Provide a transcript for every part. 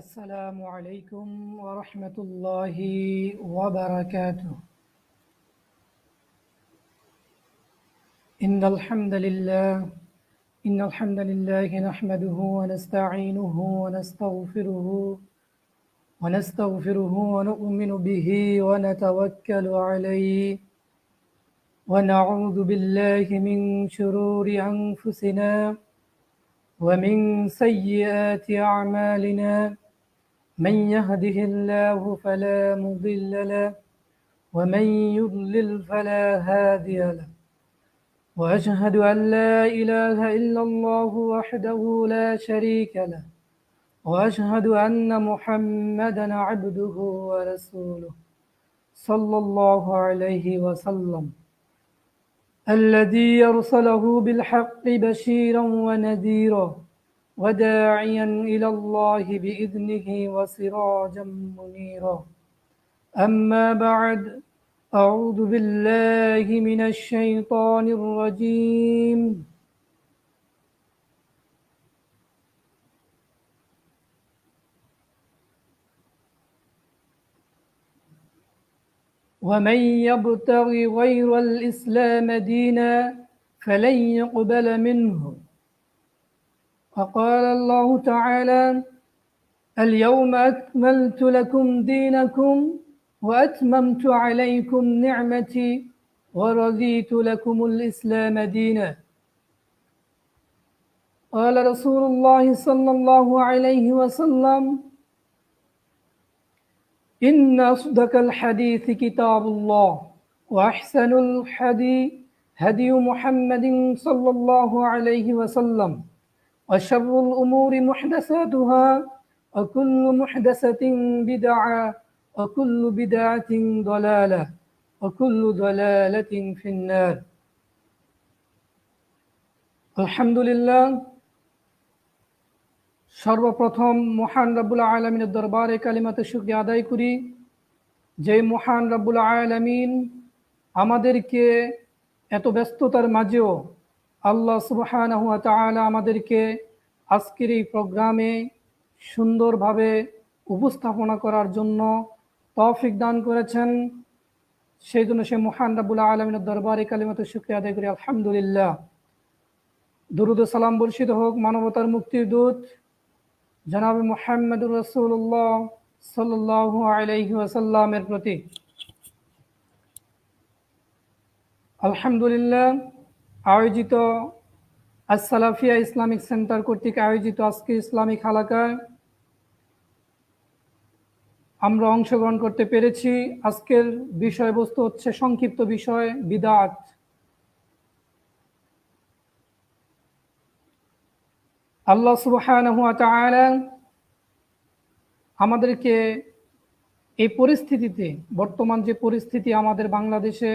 السلام عليكم ورحمة الله وبركاته. إن الحمد لله إن الحمد لله نحمده ونستعينه ونستغفره ونؤمن به ونتوكل عليه ونعوذ بالله من شرور أنفسنا ومن سيئات أعمالنا. من يهده الله فلا مضل له ومن يضلل فلا هادي له، وأشهد أن لا إله إلا الله وحده لا شريك له، وأشهد أن محمدا عبده ورسوله صلى الله عليه وسلم، الذي يرسله بالحق بشيرا ونذيرا وداعيا إلى الله بإذنه وسراجا منيرا. أما بعد، أعوذ بالله من الشيطان الرجيم. ومن يبتغ غير الإسلام دينا فلن يقبل منه. وقال الله تعالى: اليوم أكملت لكم دينكم وأتممت عليكم نعمتي ورضيت لكم الإسلام دينا. قال رسول الله صلى الله عليه وسلم: إن أصدق الحديث كتاب الله، وأحسن الحدي هدي محمد صلى الله عليه وسلم، وشر الأمور محدثاتها، وكل محدثة بدعة، وكل بدعة ضلالة، وكل ضلالة في النار. আলহামদুলিল্লাহ, সর্বপ্রথম মহান রব্বুল আলামিনের দরবারে কালিমাতে শুকরিয়া আদায় করি যে মহান রব্বুল আলামিন আমাদেরকে এত ব্যস্ততার মাঝেও আল্লাহ সুবহানাহু ওয়া তাআলা আমাদেরকে আজকের এই প্রোগ্রামে সুন্দরভাবে উপস্থাপনা করার জন্য তৌফিক দান করেছেন। সেই জন্য সে মহান রব্বুল আলামিনের দরবারে কালিমাতে শুকরিয়া আদায় করি আলহামদুলিল্লাহ। দুরূদ ও সালাম বর্ষিত হোক মানবতার মুক্তির দূত জনাব মুহাম্মদুর রাসূলুল্লাহ সাল্লাল্লাহু আলাইহি ওয়াসাল্লামের প্রতি। আলহামদুলিল্লাহ, আয়োজিত আস-সালাফিয়া ইসলামিক সেন্টার কর্তৃক আয়োজিত আজকে ইসলামিক হালাকায় আমরা অংশগ্রহণ করতে পেরেছি। আজকের বিষয়বস্তু হচ্ছে সংক্ষিপ্ত বিষয় বিদআত। আল্লাহ সুবহানাহু ওয়া তাআলা আমাদেরকে এই পরিস্থিতিতে, বর্তমান যে পরিস্থিতি আমাদের বাংলাদেশে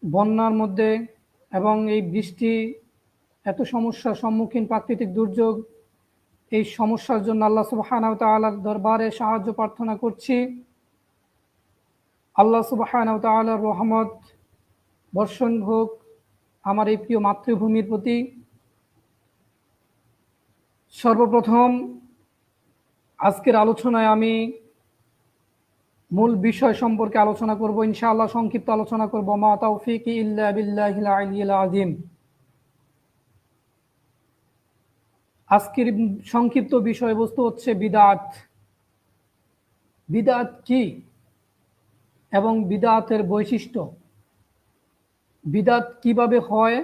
বন্যার মধ্যে এবং এই বৃষ্টি, এত সমস্যার সম্মুখীন, প্রাকৃতিক দুর্যোগ, এই সমস্যার জন্য আল্লাহ সুবহানাহু ওয়া তাআলার দরবারে সাহায্য প্রার্থনা করছি। আল্লাহ সুবহানাহু ওয়া তাআলার রহমত বর্ষণ হোক আমার এই প্রিয় মাতৃভূমির প্রতি। সর্বপ্রথম আজকের আলোচনায় আমি মূল বিষয় সম্পর্কে আলোচনা করব, ইনশাআল্লাহ সংক্ষিপ্ত আলোচনা করব। মা তাওফীকি ইল্লা বিল্লাহিল আলিয়্যিল আযীম। আজকের সংক্ষিপ্ত বিষয়বস্তু হচ্ছে বিদআত। বিদআত কি এবং বিদআতের বৈশিষ্ট্য, বিদআত কিভাবে হয়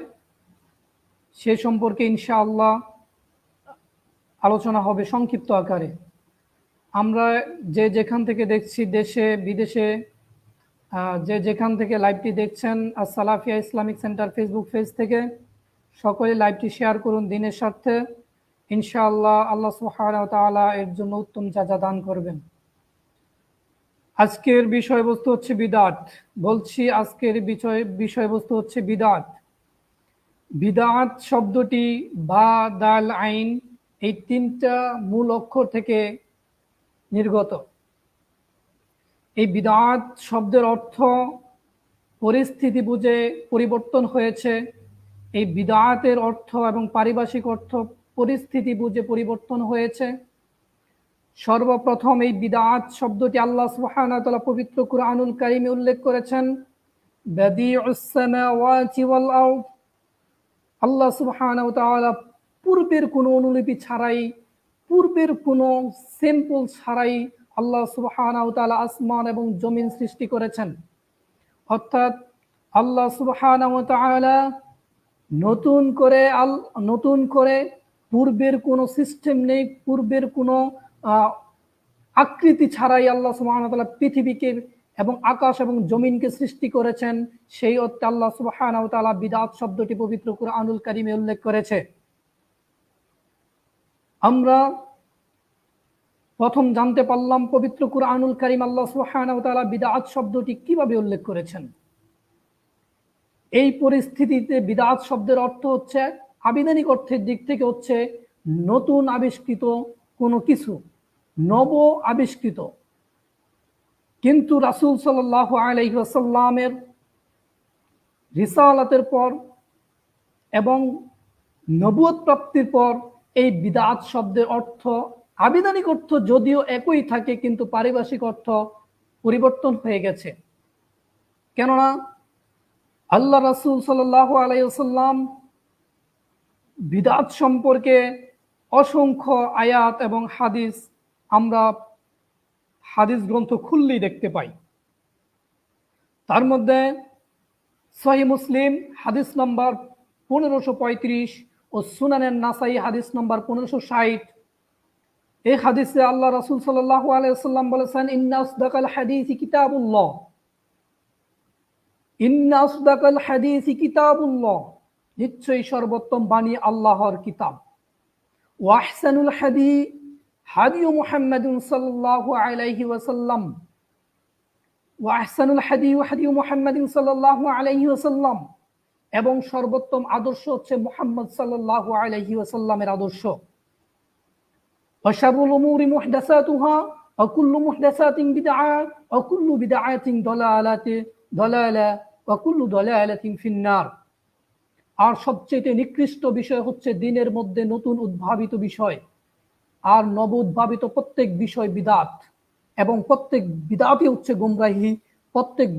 সে সম্পর্কে ইনশাআল্লাহ আলোচনা হবে সংক্ষিপ্ত আকারে। আমরা যে যেখান থেকে দেখছি, দেশে বিদেশে, যে যেখান থেকে লাইভটি দেখছেন আস-সালাফিয়া ইসলামিক সেন্টার ফেসবুক পেজ থেকে, সকলে লাইভটি শেয়ার করুন দিনের স্বার্থে। ইনশাআল্লাহ আল্লাহ সুবহানাহু ওয়া তাআলা এর জন্য উত্তম জাযা দান করবেন। আজকের বিষয়বস্তু হচ্ছে বিদআত। বলছি আজকের বিষয়বস্তু হচ্ছে বিদআত। বিদআত শব্দটি বা, দাল, আইন এই তিনটা মূল অক্ষর থেকে নির্গত। এই বিদআত শব্দের অর্থ পরিস্থিতি বুঝে পরিবর্তন হয়েছে। এই বিদআতের অর্থ এবং পারিভাষিক অর্থ পরিস্থিতি বুঝে পরিবর্তন হয়েছে। সর্বপ্রথম এই বিদআত শব্দটি আল্লাহ সুবহানাহু ওয়া তাআলা পবিত্র কুরআনুল কারীমে উল্লেখ করেছেন। বাদিউস সামাওয়াতি ওয়াল আরদ, আল্লাহ সুবহানাহু ওয়া তাআলা পূর্বের কোনো অনুলিপি ছাড়াই, পূর্বের কোনো স্যাম্পল ছাড়াই আল্লাহ সুবহানাহু ওয়া তাআলা আসমান এবং জমিন সৃষ্টি করেছেন। অর্থাৎ আল্লাহ সুবহানাহু ওয়া তাআলা নতুন করে পূর্বের কোনো সিস্টেম নেই, পূর্বের কোনো আকৃতি ছাড়াই আল্লাহ সুবহানাহু ওয়া তাআলা পৃথিবীকে এবং আকাশ এবং জমিনকে সৃষ্টি করেছেন। সেই অর্থে আল্লাহ সুবহানাহু ওয়া তাআলা বিদআত শব্দটি পবিত্র কুরআনুল কারীমে উল্লেখ করেছে। আমরা প্রথম জানতে পারলাম পবিত্র কুরআনুল কারীম আল্লাহ সুবহানাহু ওয়া তাআলা বিদআত শব্দটি কিভাবে উল্লেখ করেছেন। এই পরিস্থিতিতে বিদআত শব্দের অর্থ হচ্ছে, আবিধানিক অর্থের দিক থেকে হচ্ছে নতুন আবিষ্কৃত কোনো কিছু, নব আবিষ্কৃত। কিন্তু রাসূল সাল্লাল্লাহু আলাইহি ওয়াসাল্লামের রিসালাতের পর এবং নবুয়ত প্রাপ্তির পর এই বিদআত শব্দের অর্থ, আবিধানিক অর্থ যদিও একই থাকে কিন্তু পারিভাষিক অর্থ পরিবর্তন হয়ে গেছে। কেননা আল্লাহ রাসূল সাল্লাল্লাহু আলাইহি ওয়াসাল্লাম বিদআত সম্পর্কে অসংখ্য আয়াত এবং হাদিস আমরা হাদিস গ্রন্থ খুললেই দেখতে পাই। তার মধ্যে সহিহ মুসলিম হাদিস নম্বর 1535 ও সুনানে নাসাই হাদিস নম্বর 1560, এই হাদিসে আল্লাহ রাসূল সাল্লাল্লাহু আলাইহি ওয়াসাল্লাম বলেছেন, ইন্না আসদাকাল হাদিসি কিতাবুল্লাহ, ইন্না আসদাকাল হাদিসি কিতাবুল্লাহ, নিশ্চয়ই সর্বোত্তম বাণী আল্লাহর কিতাব। ওয়া আহসানুল হাদি হাদি মুহাম্মাদুন সাল্লাল্লাহু আলাইহি ওয়াসাল্লাম, ওয়া আহসানুল হাদি হাদি মুহাম্মাদিন সাল্লাল্লাহু আলাইহি ওয়াসাল্লাম, এবং সর্বোত্তম আদর্শ হচ্ছে মুহাম্মদ সাল্লাল্লাহু আলাইহি ওয়াসাল্লামের আদর্শ। ওয়া শাররুল উমুরি মুহদাসাতুহা ওয়া কুল্লু মুহদাসাতিন বিদআ ওয়া কুল্লু বিদআতিন দালালা ওয়া কুল্লু দালালাতিন ফিন্নার। আর সবচেয়ে নিকৃষ্ট বিষয় হচ্ছে দিনের মধ্যে নতুন উদ্ভাবিত বিষয়, আর নব উদ্ভাবিত প্রত্যেক বিষয় বিদআত, এবং প্রত্যেক বিদআতই হচ্ছে গুমরাহি, প্রত্যেক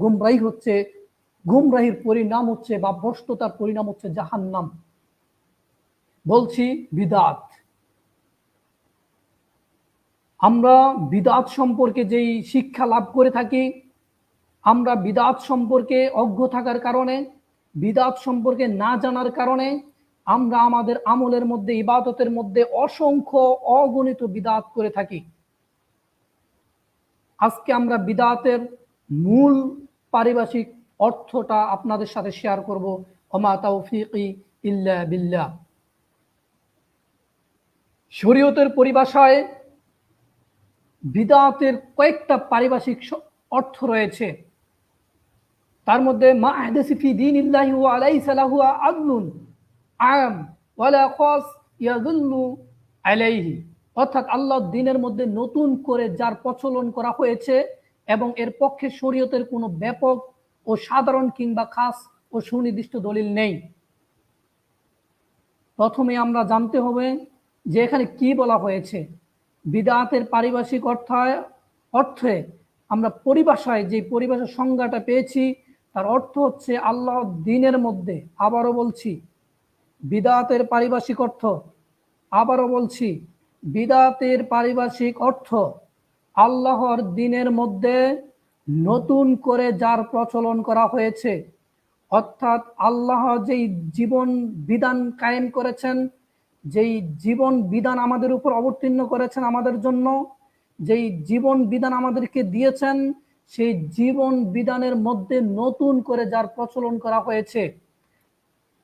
গুমরাহির পরিণাম হচ্ছে বা ভ্রষ্টতার পরিণাম হচ্ছে জাহান্নাম। বলছি বিদআত। আমরা বিদআত সম্পর্কে যেই শিক্ষা লাভ করে থাকি, আমরা বিদআত সম্পর্কে অজ্ঞ থাকার কারণে, বিদআত সম্পর্কে না জানার কারণে আমরা আমাদের আমলের মধ্যে, ইবাদতের মধ্যে অসংখ্য অগণিত বিদআত করে থাকি। আজকে আমরা বিদআতের মূল পারিভাষিক অর্থটা আপনাদের সাথে শেয়ার করব। ওমা তাওফিকি ইল্লা বিল্লাহ। শরীয়তের পরিভাষায় বিদআতের কয়েকটা পারিভাষিক অর্থ রয়েছে। তার মধ্যে মা আহদাসি ফি দীনিল্লাহি ওয়া লাইসা লাহু আদলুন আম ওয়ালা খাস ইয়াদুল্লু আলাইহি, অর্থাৎ আল্লাহর দ্বীনের মধ্যে নতুন করে যার প্রচলন করা হয়েছে এবং এর পক্ষে শরীয়তের কোনো ব্যাপক ও সাধারণ কিংবা খাস ও সুনির্দিষ্ট দলিল নেই। প্রথমে আমরা জানতে হবে যে এখানে কি বলা হয়েছে। বিদআতের পারিভাষিক অর্থে আমরা পরিভাষায় যে পরিভাষার সংজ্ঞাটা পেয়েছি, তার অর্থ হচ্ছে আল্লাহর দ্বীনের মধ্যে, আবারও বলছি বিদআতের পারিভাষিক অর্থ, আবারও বলছি বিদআতের পারিভাষিক অর্থ আল্লাহর দ্বীনের মধ্যে নতুন করে যার প্রচলন করা হয়েছে, অর্থাৎ আল্লাহ যেই জীবন বিধান কায়েম করেছেন, যেই জীবন বিধান আমাদের উপর অবতীর্ণ করেছেন আমাদের জন্য, যেই জীবন বিধান আমাদেরকে দিয়েছেন, সেই জীবন বিধানের মধ্যে নতুন করে যার প্রচলন করা হয়েছে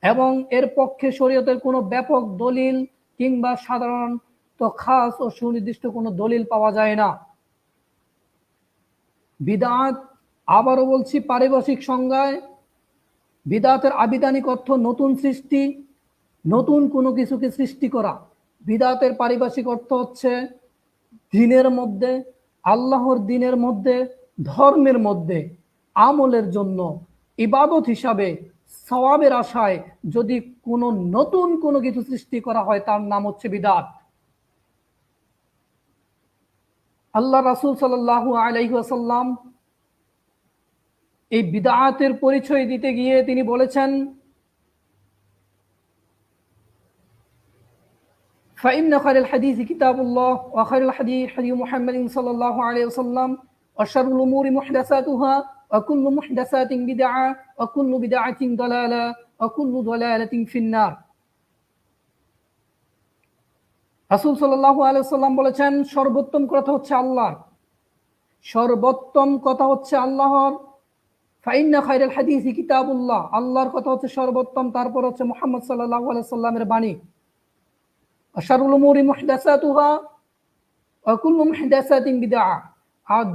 এবং এর পক্ষে শরীয়তের কোনো ব্যাপক দলিল কিংবা সাধারণ তো খাস ও সুনির্দিষ্ট কোনো দলিল পাওয়া যায় না। বিদআত, আবারও বলছি পারিভাষিক সংজ্ঞায়, বিদআতের আবিধানিক অর্থ নতুন সৃষ্টি, নতুন কোনো কিছুকে সৃষ্টি করা। বিদআতের পারিভাষিক অর্থ হচ্ছে দ্বীনের মধ্যে, আল্লাহর দ্বীনের মধ্যে, ধর্মের মধ্যে আমলের জন্য, ইবাদত হিসাবে, সওয়াবের আশায় যদি কোনো নতুন কোনো কিছু সৃষ্টি করা হয় তার নাম হচ্ছে বিদআত। আল্লাহ রাসূল সাল্লাল্লাহু আলাইহি ওয়াসাল্লাম এই বিদআতের পরিচয় দিতে গিয়ে তিনি বলেছেন, فإن خير الحديث كتاب الله وخير الحديث حديث محمد صلى الله عليه وسلم وشر الأمور محدثاتها وكل محدثات بدعة وكل بدعة ضلالة وكل ضلالة في النار। রাসূল সাল্লাল্লাহু আলাইহি ওয়াসাল্লাম বলেছেন, সর্বোত্তম কথা হচ্ছে আল্লাহর, সর্বোত্তম কথা হচ্ছে আল্লাহর। ফাইন্না খায়রাল হাদিসি কিতাবুল্লাহ, আল্লাহর কথা হচ্ছে সর্বোত্তম, তারপর হচ্ছে মুহাম্মদ সাল্লাল্লাহু আলাইহি ওয়াসাল্লামের বাণী। শাররুল উমুরি মুহদাসাতুহা ওয়া কুল্লু মুহদাসাতিন বিদআ, আর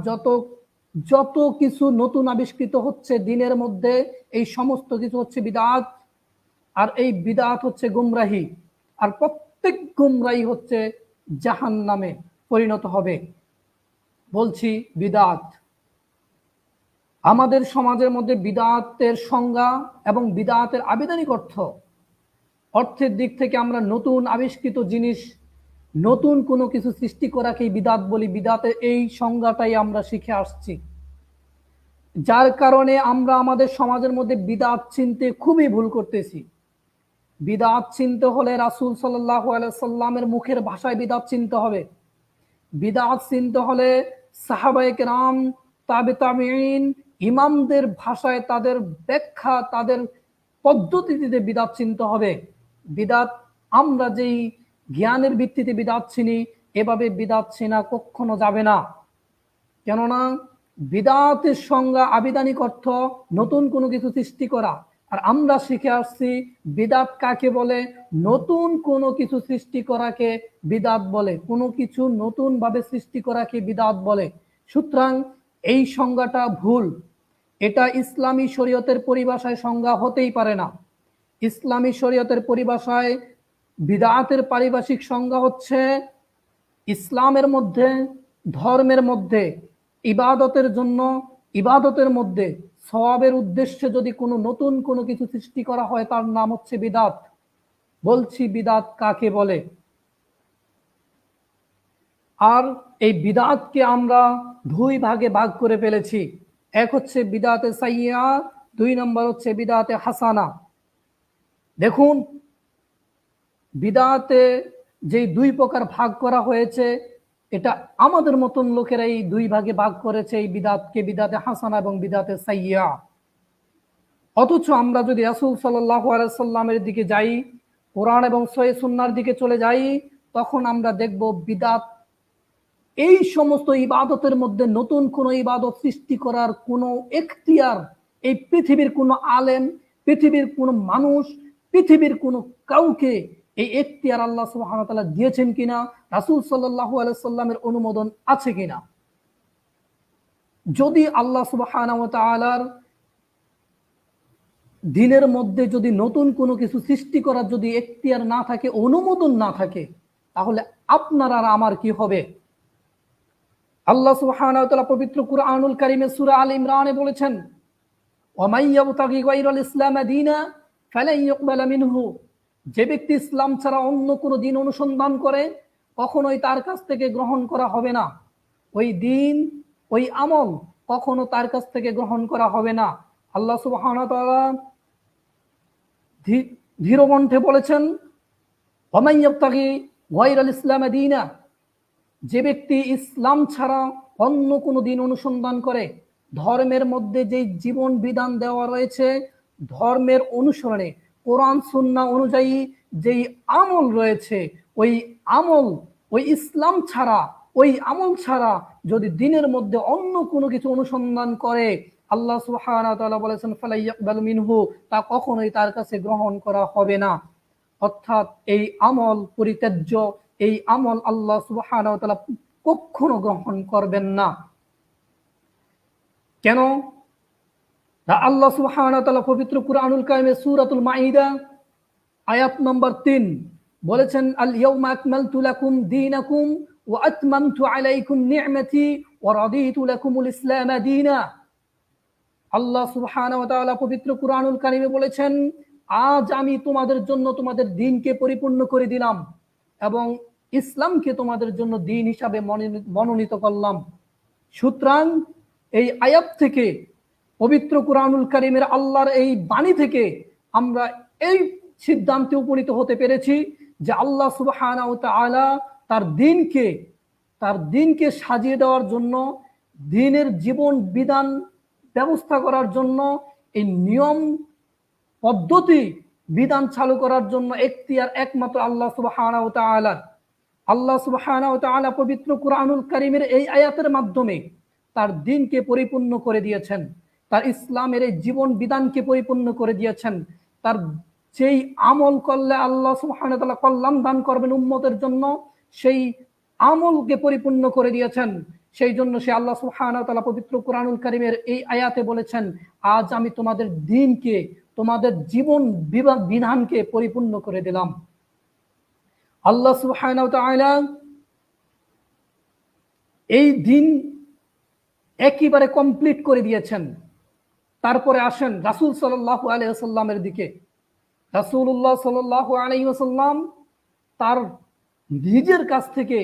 যত কিছু নতুন আবিষ্কৃত হচ্ছে দিনের মধ্যে এই সমস্ত কিছু হচ্ছে বিদআত, আর এই বিদআত হচ্ছে গুমরাহি, আর প্রত্যেক গুমরাহি হচ্ছে জাহান্নামে পরিণত হবে। বলছি বিদআত। আমাদের সমাজের মধ্যে বিদআতের সংজ্ঞা এবং বিদআতের আবিধানিক অর্থের দিক থেকে আমরা নতুন আবিষ্কৃত জিনিস, নতুন কোনো কিছু সৃষ্টি করাকেই বিদআত বলি। বিদআতের এই সংজ্ঞাটাই আমরা শিখে আসছি, যার কারণে আমরা আমাদের সমাজের মধ্যে বিদআত চিনতে খুবই ভুল করতেছি। বিদআত চিনতে হলে রাসূল সাল্লাল্লাহু আলাইহি সাল্লামের মুখের ভাষায় বিদআত চিনতে হবে। বিদআত চিনতে হলে সাহাবায়ে কেরাম, তাবিঈন, ইমামদের ভাষায় তাদের ব্যাখ্যা, তাদের পদ্ধতিতে বিদআত চিনতে হবে। বিদআত আমরা যেই জ্ঞানের ভিত্তিতে বিদআত চিনি, এভাবে বিদআত চেনা কখনো যাবে না। কেননা বিদআতের সংজ্ঞা, আবিধানিক অর্থ নতুন কোনো কিছু সৃষ্টি করা, আর আমরা শিখে আসছি বিদআত কাকে বলে। নতুন কোনো কিছু সৃষ্টি করাকে বিদআত বলে, কোনো কিছু নতুন ভাবে সৃষ্টি করাকে বিদআত বলে। সুতরাং এই সংজ্ঞাটা ভুল, এটা ইসলামী শরীয়তের পরিভাষায় সংজ্ঞা হতেই পারে না। ইসলামী শরীয়তের পরিভাষায় বিদআতের পারিভাষিক সংজ্ঞা হচ্ছে ইসলামের মধ্যে, ধর্মের মধ্যে, ইবাদতের জন্য, ইবাদতের মধ্যে সওয়াবের উদ্দেশ্যে যদি কোনো নতুন কোনো কিছু সৃষ্টি করা হয় তার নাম হচ্ছে বিদআত। বলছি বিদআত কাকে বলে। আর এই বিদআতকে আমরা দুই ভাগে ভাগ করে ফেলেছি। এক হচ্ছে বিদআতে সাইয়্যা, দুই নম্বর হচ্ছে বিদআতে হাসানা। দেখুন, বিদআতে যে দুই প্রকার ভাগ করা হয়েছে, এটা আমাদের মতন লোকেরা এই দুই ভাগে ভাগ করেছে, এই বিদআতকে বিদআতে হাসানা এবং বিদআতে সাইয়্যা। অথচ আমরা যদি রাসূল সাল্লাল্লাহু আলাইহি সাল্লামের দিকে যাই, কোরআন এবং সহিহ সুন্নাহর দিকে চলে যাই, তখন আমরা দেখব বিদআত এই সমস্ত ইবাদতের মধ্যে নতুন কোনো ইবাদত সৃষ্টি করার কোনো এখতিয়ার এই পৃথিবীর কোনো আলেম, পৃথিবীর কোনো মানুষ, পৃথিবীর কোনো কাউকে এই এখতিয়ার আল্লাহ সুবহানাহু ওয়া তাআলা দিয়েছেন কিনা, রাসূল সাল্লাল্লাহু আলাইহি সাল্লামের অনুমোদন আছে কিনা। যদি আল্লাহ সুবহানাহু ওয়া তাআলার দিনের মধ্যে যদি নতুন কোনো কিছু সৃষ্টি করার যদি এখতিয়ার না থাকে, অনুমোদন না থাকে, তাহলে আপনার আর আমার কি হবে। আল্লাহ সুবহানাহু ওয়া তাআলা পবিত্র কুরআনুল কারীমে সূরা আল ইমরানে বলেছেন, ওয়া মান ইয়াবতাগি গায়রাল ইসলাম দীনা ফালান ইউকবালা মিনহু, যে ব্যক্তি ইসলাম ছাড়া অন্য কোনো দিন অনুসন্ধান করে কখনোই তার কাছ থেকে গ্রহণ করা হবে না। ওই দিন, ওই আমল কখনো তার কাছ থেকে গ্রহণ করা হবে না। আল্লাহ সুবহানাহু ওয়া তাআলা ধীরকণ্ঠে বলেছেন, ওয়া মান ইয়াবতাগি গায়রাল ইসলাম দীনা, যে ব্যক্তি ইসলাম ছাড়া অন্য কোনো দিন অনুসন্ধান করে, ধর্মের মধ্যে যে জীবন বিধান দেওয়া রয়েছে, ধর্মের অনুসরণে কোরআন সুন্নাহ অনুযায়ী যেই আমল রয়েছে, ওই আমল, ওই ইসলাম ছাড়া, ওই আমল ছাড়া যদি দিনের মধ্যে অন্য কোনো কিছু অনুসন্ধান করে, আল্লাহ সুবহানাহু ওয়া তাআলা বলেছেন ফালা ইয়াকবালু মিনহু, তা কখনোই তার কাছে গ্রহণ করা হবে না। অর্থাৎ এই আমল পরিত্যাজ্য, এই আমল আল্লাহ সুবহানাহু ওয়া তাআলা কখনো গ্রহণ করবেন না। কেন? আল্লাহ সুবহানাহু ওয়া তাআলা পবিত্র কুরআনুল কারীমে সূরাতুল মাঈদা আয়াত নম্বর 3 বলেছেন, আল ইয়াউমা আকমালতু লাকুম দীনাকুম ওয়া আতমামতু আলাইকুম নি'মাতি ওয়া রাদিতু লাকুমুল ইসলাম দীনা। আল্লাহ সুবহানাহু ওয়া তাআলা পবিত্র কুরআনুল কারীমে বলেছেন, আজ আমি তোমাদের জন্য তোমাদের দ্বীনকে পরিপূর্ণ করে দিলাম এবং ইসলামকে তোমাদের জন্য দ্বীন হিসাবে মনোনীত করলাম। সুতরাং এই আয়াত থেকে, পবিত্র কুরআনুল কারীমের আল্লাহর এই বাণী থেকে আমরা এই সিদ্ধান্তে উপনীত হতে পেরেছি যে আল্লাহ সুবহানাহু ওয়া তাআলা তার দ্বীনকে সাজিয়ে দেওয়ার জন্য, দ্বীনের জীবন বিধান ব্যবস্থা করার জন্য, এই নিয়ম পদ্ধতি বিধান চালু করার জন্য এখতিয়ার একমাত্র আল্লাহ সুবহানাহু ওয়া তাআলা। আল্লাহ সুবহানাহু ওয়া তাআলা পবিত্র কুরআনুল কারীমের এই আয়াতের মাধ্যমে তার দ্বীনকে পরিপূর্ণ করে দিয়েছেন, তার ইসলামের এই জীবন বিধানকে পরিপূর্ণ করে দিয়েছেন। তার যেই আমল করলে আল্লাহ সুবহানাহু ওয়া তাআলা কল্যাণ দান করবেন উম্মতের জন্য, সেই আমলকে পরিপূর্ণ করে দিয়েছেন। সেই জন্য সে আল্লাহ সুবহানাহু ওয়া তাআলা পবিত্র কুরআনুল কারীমের এই আয়াতে বলেছেন, আজ আমি তোমাদের দ্বীনকে, তোমাদের জীবন বিধানকে পরিপূর্ণ করে দিলাম। আল্লাহ সুবহানাহু ওয়া তাআলা এই দ্বীন একেবারে কমপ্লিট করে দিয়েছেন। তারপরে আসেন রাসূল সাল্লাল্লাহু আলাইহি ওয়াসাল্লামের দিকে। রাসূলুল্লাহ সাল্লাল্লাহু আলাইহি ওয়াসাল্লাম তার নিজের কাছ থেকে,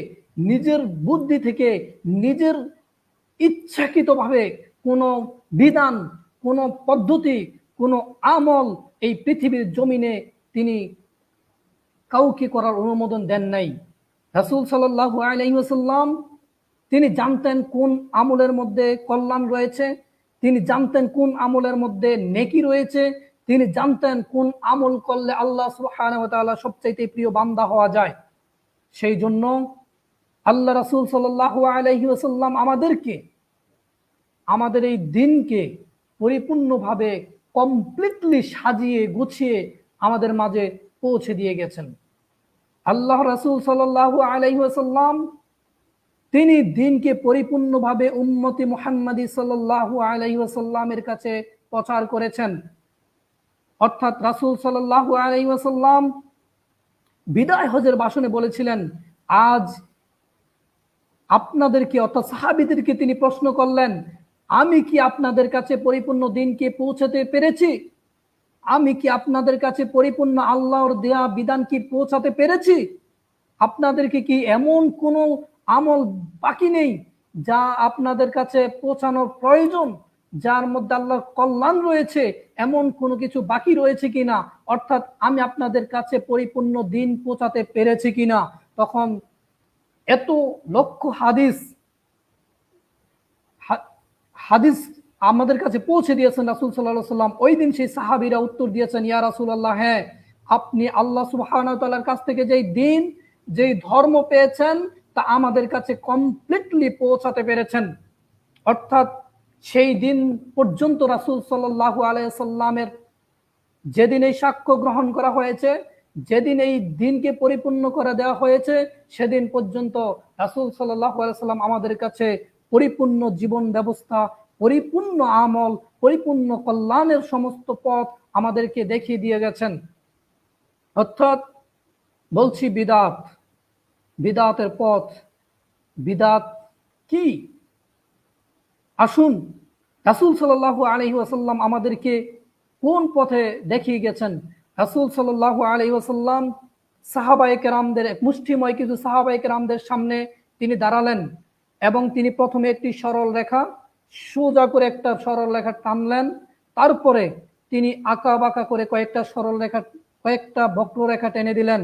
নিজের বুদ্ধি থেকে, নিজের ইচ্ছাকৃতভাবে কোনো বিধান, কোনো পদ্ধতি, কোনো আমল এই পৃথিবীর জমিনে তিনি কাউকে করার অনুমোদন দেন নাই। রাসূল সাল্লাল্লাহু আলাইহি ওয়াসাল্লাম তিনি জানতেন কোন আমলের মধ্যে কল্যাণ রয়েছে, তিনি জানতেন কোন আমলের মধ্যে নেকি রয়েছে, তিনি জানতেন কোন আমল করলে আল্লাহ সুবহানাহু ওয়া তাআলা সবচাইতে প্রিয় বান্দা হওয়া যায়। সেই জন্য আল্লাহ রাসূল সাল্লাল্লাহু আলাইহি ওয়াসাল্লাম আমাদেরকে, আমাদের এই দ্বীনকে পরিপূর্ণভাবে কমপ্লিটলি সাজিয়ে গুছিয়ে আমাদের মাঝে পৌঁছে দিয়ে গেছেন। আল্লাহ রাসূল সাল্লাল্লাহু আলাইহি ওয়াসাল্লাম তিনি দ্বীনকে পরিপূর্ণভাবে উম্মতি মুহাম্মাদি সাল্লাল্লাহু আলাইহি ওয়াসাল্লামের কাছে প্রচার করেছেন। অর্থাৎ রাসূল সাল্লাল্লাহু আলাইহি ওয়াসাল্লাম বিদায় হজের ভাষণে বলেছিলেন, আজ আপনাদেরকে, অর্থাৎ সাহাবীদেরকে তিনি প্রশ্ন করলেন, আমি কি আপনাদের কাছে পরিপূর্ণ দ্বীনকে পৌঁছাতে পেরেছি? আমি কি আপনাদের কাছে পরিপূর্ণ আল্লাহর দেয়া বিধান কি পৌঁছাতে পেরেছি? আপনাদেরকে কি এমন কোনো আমল বাকি নেই যা আপনাদের কাছে পৌঁছানোর প্রয়োজন, যার মধ্যে আল্লাহর কল্যাণ রয়েছে, এমন কোনো কিছু বাকি রয়েছে কিনা? অর্থাৎ আমি আপনাদের কাছে পরিপূর্ণ দ্বীন পৌঁছাতে পেরেছি কিনা? তখন এত লক্ষ হাদিস আমাদের কাছে পৌঁছে দিয়েছেন রাসূল সাল্লাল্লাহু আলাইহি ওয়াসাল্লাম। ওই দিন সেই সাহাবীরা উত্তর দিয়েছেন, ইয়া রাসূলুল্লাহ, হ্যাঁ, আপনি আল্লাহ সুবহানাহু ওয়া তাআলার কাছ থেকে যেই দ্বীন, যেই ধর্ম পেয়েছেন তা আমাদের কাছে কমপ্লিটলি পৌঁছাতে পেরেছেন। অর্থাৎ সেই দিন পর্যন্ত রাসূল সাল্লাল্লাহু আলাইহি ওয়াসাল্লামের যেদিন এই সাক্ষ্য গ্রহণ করা হয়েছে, যেদিন এই দ্বীনকে পরিপূর্ণ করে দেওয়া হয়েছে, সেদিন পর্যন্ত রাসূল সাল্লাল্লাহু আলাইহি ওয়াসাল্লাম আমাদের কাছে পরিপূর্ণ জীবন ব্যবস্থা, পরিপূর্ণ আমল, পরিপূর্ণ কল্যাণের সমস্ত পথ আমাদেরকে দেখিয়ে দিয়ে গেছেন। অর্থাৎ বলছি বিদআতের পথ, বিদআত কি? আসুন রাসূল সাল্লাল্লাহু আলাইহি ওয়াসাল্লাম আমাদেরকে কোন পথে দেখিয়ে গেছেন। রাসূল সাল্লাল্লাহু আলাইহি ওয়াসাল্লাম সাহাবায়ে কেরামদের, মুষ্টিময় কিছু সাহাবায়ে কেরামদের সামনে তিনি দাঁড়ালেন এবং তিনি প্রথমে একটি সরল রেখা, সোজা করে একটা সরল রেখা টানলেন। তারপরে তিনি আঁকা বাঁকা করে কয়েকটা বক্ররেখা টেনে দিলেন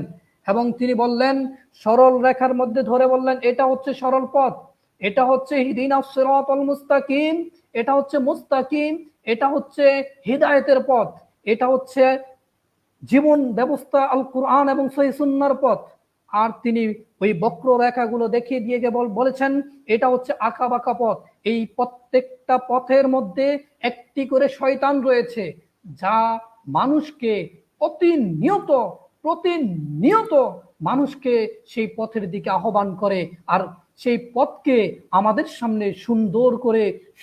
এবং তিনি বললেন, সরল রেখার মধ্যে ধরে বললেন, এটা হচ্ছে সরল পথ, এটা হচ্ছে ইহদিনাস সিরাতাল মুস্তাকিম, এটা হচ্ছে মুস্তাকিম, এটা হচ্ছে হিদায়াতের পথ, এটা হচ্ছে জীবন ব্যবস্থা আল কুরআন এবং সহিহ সুন্নাহর পথ। আর তিনি ওই বক্র রেখাগুলো দেখিয়ে দিয়ে বলেছেন, এটা হচ্ছে আঁকা বাঁকা পথ। এই প্রত্যেকটা পথের মধ্যে একটি করে শয়তান রয়েছে, যা মানুষকে প্রতিনিয়ত মানুষকে সেই পথের দিকে আহ্বান করে। আর সেই পথকে আমাদের সামনে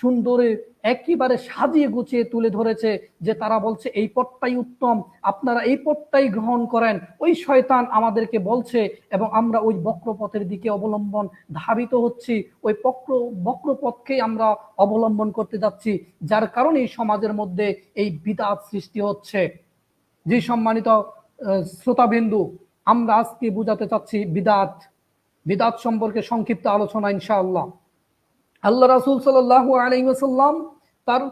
সুন্দরে একেবারে সাজিয়ে গুছিয়ে তুলে ধরেছে যে তারা বলছে এই পথটাই উত্তম, আপনারা এই পথটাই গ্রহণ করেন। ওই শয়তান আমাদেরকে বলছে এবং আমরা ওই বক্রপথের দিকে অবলম্বন ধাবিত হচ্ছি, ওই বক্রপথকেই আমরা অবলম্বন করতে যাচ্ছি, যার কারণে এই সমাজের মধ্যে এই বিদআত সৃষ্টি হচ্ছে। যে সম্মানিত শ্রোতাবিন্দু, আমরা আজকে বুঝাতে চাচ্ছি বিদআত সম্পর্কে সংক্ষিপ্ত আলোচনা ইনশাআল্লাহ। আল্লাহ রাসূল সাল্লাল্লাহু আলাইহি ওয়াসাল্লাম তার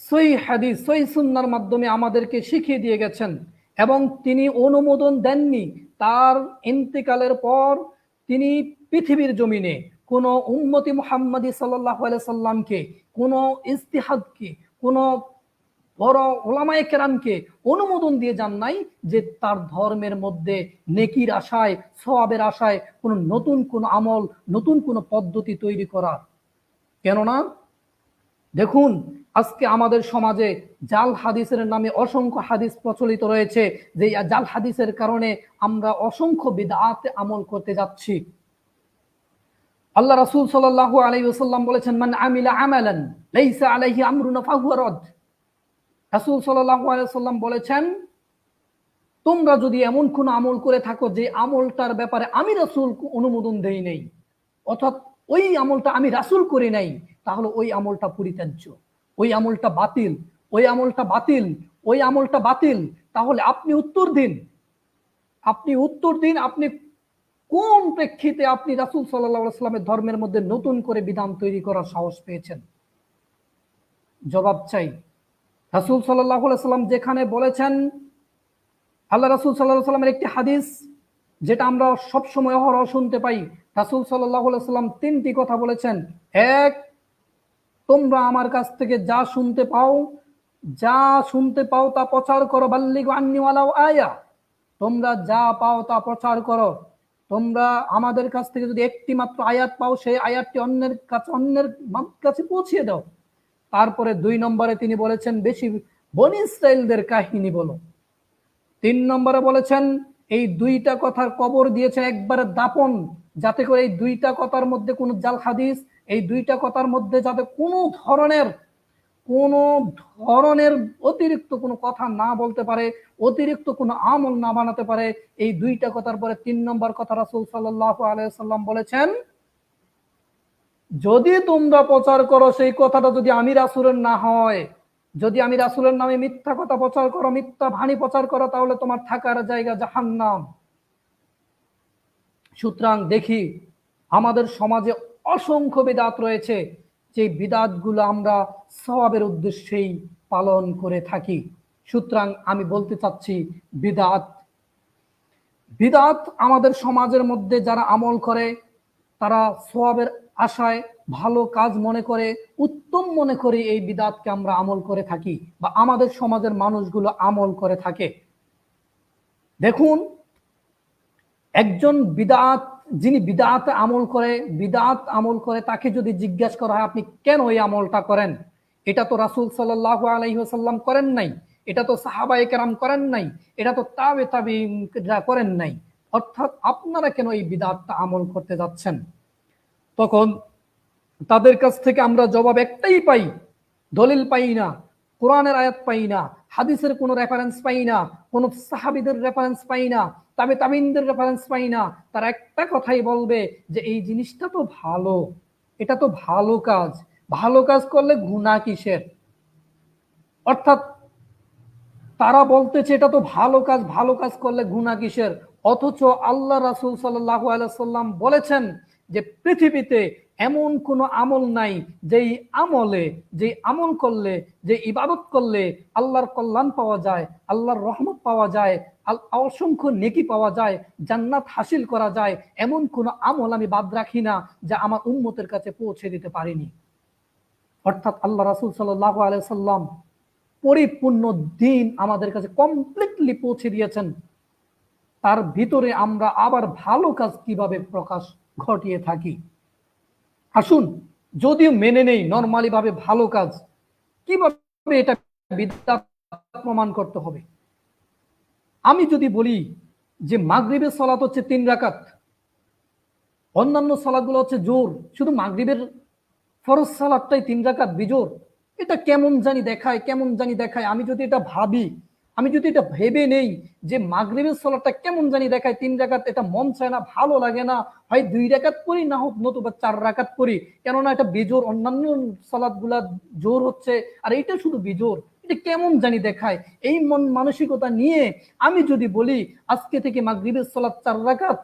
সহিহ হাদিস, সহিহ সুন্নাহর মাধ্যমে আমাদেরকে শিখিয়ে দিয়ে গেছেন এবং তিনি অনুমোদন দেননি তার ইন্তেকালের পর তিনি পৃথিবীর জমিনে কোন উম্মতি মুহাম্মাদি সাল্লাল্লাহু আলাইহি সাল্লামকে, কোন ইজতিহাদকে, কোন বড় ওলামায়ে কেরামকে অনুমোদন দিয়ে যান নাই যে তার ধর্মের মধ্যে নেকির আশায়, সওয়াবের আশায় কোন নতুন কোন আমল, নতুন কোন পদ্ধতি তৈরি করা। কেননা দেখুন, আজকে আমাদের সমাজে জাল হাদিসের নামে অসংখ্য হাদিস প্রচলিত রয়েছে, যে জাল হাদিসের কারণে আমরা অসংখ্য বিদআতে আমল করতে যাচ্ছি। আল্লাহ রাসূল সাল্লাল্লাহু আলাইহি ওয়াসাল্লাম বলেছেন, মান আমিলা আমালান লাইসা আলাইহি আমরুনা ফাহুয়া রাদ। রাসূল সাল্লাল্লাহু আলাইহি ওয়াসাল্লাম বলেছেন, তোমরা যদি এমন কোন আমল করে থাকো যে আমলটার ব্যাপারে আমি রাসূল অনুমোদন দেই নাই, অর্থাৎ ওই আমলটা আমি রাসূল করি নাই, তাহলে ওই আমলটা পরিত্যাজ্য, ওই আমলটা বাতিল, ওই আমলটা বাতিল, ওই আমলটা বাতিল। তাহলে আপনি উত্তর দিন, আপনি কোন প্রেক্ষিতে আপনি রাসূল সাল্লাল্লাহু আলাইহি ওয়াসাল্লামের ধর্মের মধ্যে নতুন করে বিধান তৈরি করার সাহস পেয়েছেন? জবাব চাই। রাসূল সাল্লাল্লাহু আলাইহি ওয়াসাল্লাম যেখানে বলেছেন, আল্লাহ রাসূল সাল্লাল্লাহু আলাইহি ওয়াসাল্লামের একটি হাদিস যেটা আমরা সবসময় অহরহ শুনতে পাই, রাসূল সাল্লাল্লাহু আলাইহি ওয়াসাল্লাম তিনটি কথা বলেছেন। এক, তোমরা আমার কাছ থেকে যা শুনতে পাও তা প্রচার করো, বাল্লিগু আন্নি ওয়ালাউ আয়া। তোমরা যা পাও তা প্রচার করো। তোমরা আমাদের কাছ থেকে যদি একটি মাত্র আয়াত পাও, সেই আয়াতটি অন্যের কাছে পৌঁছিয়ে দাও। তারপরে 2 নম্বরে তিনি বলেছেন, বেশি বনী ইসরাইলদের কাহিনী বলো। 3 নম্বরে বলেছেন, এই 2টা কথার কবর দিয়েছেন একবারে দাপন, যাতে করে এই 2টা কথার মধ্যে কোনো জাল হাদিস, এই 2টা কথার মধ্যে যাতে কোনো ধরনের অতিরিক্ত কোনো কথা না বলতে পারে, অতিরিক্ত কোনো আমল না বানাতে পারে। এই 2টা কথার পরে 3 নম্বর কথা রাসূল সাল্লাল্লাহু আলাইহি ওয়াসাল্লাম বলেছেন, যদি তোমরা প্রচার করো সেই কথাটা যদি আমি রাসূলের না হয়, যদি আমি রাসূলের নামে মিথ্যা কথা প্রচার করো, মিথ্যা বাণী প্রচার করো, তাহলে তোমার থাকার জায়গা জাহান্নাম। সুতরাং দেখি আমাদের সমাজে অসংখ্য বিদআত রয়েছে, যে বিদআতগুলো আমরা সওয়াবের উদ্দেশ্যেই পালন করে থাকি। সুতরাং আমি বলতে চাচ্ছি, বিদআত আমাদের সমাজের মধ্যে যারা আমল করে, তারা সওয়াবের আশায়, ভালো কাজ মনে করে, উত্তম মনে করে এই বিদআতকে আমরা আমল করে থাকি, বা আমাদের সমাজের মানুষগুলো আমল করে থাকে। দেখুন, একজন যিনি বিদআত আমল করে তাকে যদি জিজ্ঞাসা করা হয় আপনি কেন এই আমলটা করেন, এটা তো রাসূল সাল্লাল্লাহু আলাইহি ওয়াসাল্লাম করেন নাই, এটা তো সাহাবায়ে কেরাম করেন নাই, এটা তো তাবেঈনরা করেন নাই, অর্থাৎ আপনারা কেন এই বিদআতটা আমল করতে যাচ্ছেন? তখন তাদের কাছ থেকে আমরা জবাব একটাই পাই, দলিল পাই না, কোরআনের আয়াত পাই না, হাদিসের কোনো রেফারেন্স পাই না, কোনো সাহাবীদের রেফারেন্স পাই না, তাবেঈনদের রেফারেন্স পাই না। তারা একটা কথাই বলবে যে এই জিনিসটা তো ভালো, এটা তো ভালো কাজ করলে গুনাহ কিসের? অর্থাৎ তারা বলতেছে এটা তো ভালো কাজ করলে গুনাহ কিসের? অথচ আল্লাহ রাসূল সাল্লাল্লাহু আলাইহি ওয়াসাল্লাম বলেছেন যে পৃথিবীতে এমন কোনো আমল নাই যেই আমল করলে, যে ইবাদত করলে আল্লাহর কল্যাণ পাওয়া যায়, আল্লাহর রহমত পাওয়া যায়, অসংখ্য নেকি পাওয়া যায়, জান্নাত হাসিল করা যায়, এমন কোনো আমল আমি বাদ রাখি না যা আমার উম্মতের কাছে পৌঁছে দিতে পারিনি। অর্থাৎ আল্লাহ রাসূল সাল্লাল্লাহু আলাইহি ওয়াসাল্লাম পরিপূর্ণ দিন আমাদের কাছে কমপ্লিটলি পৌঁছে দিয়েছেন। তার ভিতরে আমরা আবার ভালো কাজ কিভাবে প্রকাশ ঘটিয়ে থাকি। আসুন, যদিও মেনে নেই নরমালি ভাবে ভালো কাজ, কিভাবে এটা বিদআত প্রমাণ করতে হবে। আমি যদি বলি যে মাগরিবের সালাত হচ্ছে 3 রাকাত, অন্যান্য সালাতগুলো হচ্ছে জোর, শুধু মাগরিবের ফরজ সালাতটাই 3 রাকাত বিজোর, এটা কেমন জানি দেখায়, কেমন জানি দেখায়। আমি যদি এটা ভাবি, আমি যদি এটা ভেবে নেই যে মাগরিবের সালাতটা কেমন জানি দেখায়, 3 রাকাত, এটা মন চায় না, ভালো লাগে না, হয় 2 রাকাত পড়ি, না হোক নতুবা 4 রাকাত পড়ি। কেননা এটা বেজোর, অন্যান্য সালাত গুলা জোর হচ্ছে, আর এটা শুধু বেজোর, এটা কেমন জানি দেখায়। এই মন মানসিকতা নিয়ে আমি যদি বলি আজকে থেকে মাগরিবের সালাত 4 রাকাত,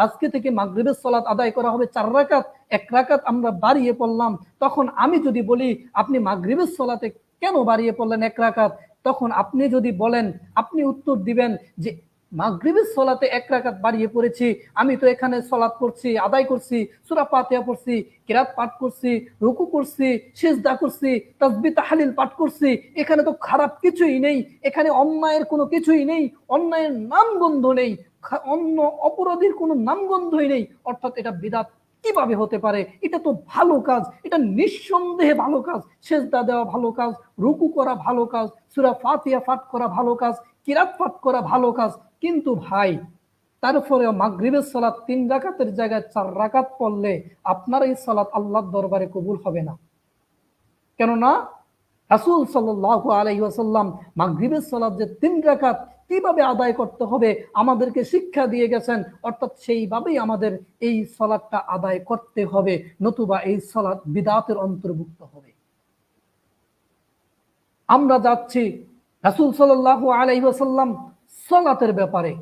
আজকে থেকে মাগরিবের সালাত আদায় করা হবে 4 রাকাত, 1 রাকাত আমরা বাড়িয়ে পড়লাম, তখন আমি যদি বলি আপনি মাগরিবের সালাতে কেন বাড়িয়ে পড়লেন 1 রাকাত, তখন আপনি যদি বলেন, আপনি উত্তর দিবেন যে মাগরিবের সালাতে 1 রাকাত বাড়িয়ে পড়েছি, আমি তো এখানে সালাত করছি, আদায় করছি, সূরা ফাতিহা পড়ছি, কিরাত পাঠ করছি, রুকু করছি, সিজদা করছি, তাসবিহ তাহলিল পাঠ করছি, এখানে তো খারাপ কিছুই নেই, এখানে অন্যায়ের কোনো কিছুই নেই, অন্যায়ের নামগন্ধ নেই, অন্য অপরাধীর কোনো নামগন্ধই নেই, অর্থাৎ এটা বিদআত কিভাবে হতে পারে? এটা তো ভালো কাজ, এটা নিঃসন্দেহে ভালো কাজ, সেজদা দেওয়া ভালো কাজ, রুকু করা ভালো কাজ, সূরা ফাতিহা পাঠ করা ভালো কাজ, কিরাত পাঠ করা ভালো কাজ। কিন্তু ভাই, তারপরে মাগরিবের সালাত 3 রাকাতের জায়গায় 4 রাকাত পড়লে আপনার এই সালাত আল্লাহর দরবারে কবুল হবে না। কেননা রাসূল সাল্লাল্লাহু আলাইহি ওয়াসাল্লাম মাগরিবের সালাত যে 3 রাকাত কিভাবে আদায় করতে হবে আমাদেরকে শিক্ষা দিয়ে গেছেন, অর্থাৎ সেইভাবেই আমাদের এই সালাতটা আদায় করতে হবে, নতুবা এই সালাত বিদআতের অন্তর্ভুক্ত হবে। আমরা যাচ্ছি রাসূল সাল্লাল্লাহু আলাইহি ওয়াসাল্লাম সালাতের ব্যাপারে,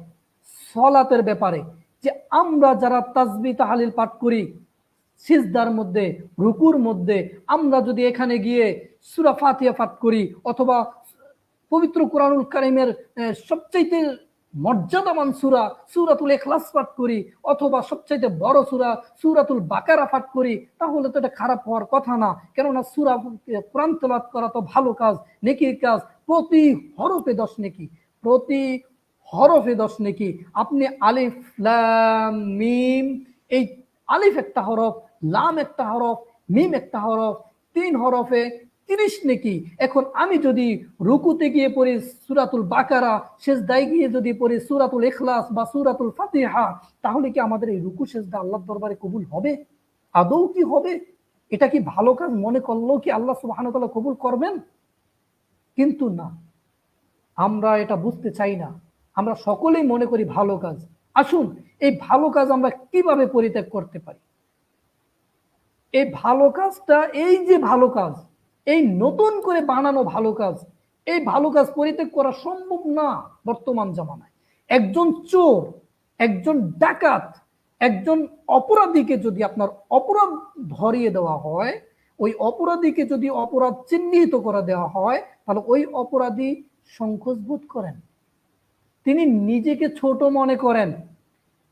সালাতের ব্যাপারে যে আমরা যারা তাসবিহ তাহলিল পাঠ করি সিজদার মধ্যে, রুকুর মধ্যে, আমরা যদি এখানে গিয়ে সূরা ফাতিহা পাঠ করি, অথবা পবিত্র কোরআনুল কারীমের সবচাইতে মর্যাদাবান সূরা সূরাতুল ইখলাস পাঠ করি, অথবা সবচাইতে বড় সূরা সূরাতুল বাকারা পাঠ করি, তাহলে তো এটা খারাপ হওয়ার কথা না। কেননা সূরা কোরআন তেলাওয়াত করা তো ভালো কাজ, নেকির কাজ, প্রতি হরফে 10 নেকি, প্রতি হরফে 10 নেকি। আপনি আলিফ লাম মিম, এই আলিফ একটা হরফ, লাম একটা হরফ, মিম একটা হরফ, 3 হরফে 30 নেকি। এখন আমি যদি রুকুতে গিয়ে পড়ি সূরাতুল বাকারা, সেজদায় গিয়ে যদি পড়ি সূরাতুল ইখলাস বা সূরাতুল ফাতিহা, তাহলে কি আমাদের এই রুকু সেজদা আল্লাহর দরবারে কবুল হবে? আদৌ কি হবে? এটা কি ভালো কাজ মনে করলেও কি আল্লাহ সুবহানাহু ওয়া তাআলা কবুল করবেন? কিন্তু না, আমরা এটা বুঝতে চাই না। আমরা সকলেই মনে করি ভালো কাজ। আসুন, এই ভালো কাজ আমরা কিভাবে পরিত্যাগ করতে পারি? এই ভালো কাজটা, এই যে ভালো কাজ, এই নতুন করে বানানো ভালো কাজ, এই ভালো কাজ পরিত্যাগ করা সম্ভব না বর্তমান জামানায়। একজন চোর, একজন ডাকাত, একজন অপরাধীকে যদি আপনার অপরাধ ধরিয়ে দেওয়া হয়, ওই অপরাধীকে যদি অপরাধ চিহ্নিত করে দেওয়া হয়, তাহলে ওই অপরাধী সংকোচ বোধ করেন, তিনি নিজেকে ছোট মনে করেন,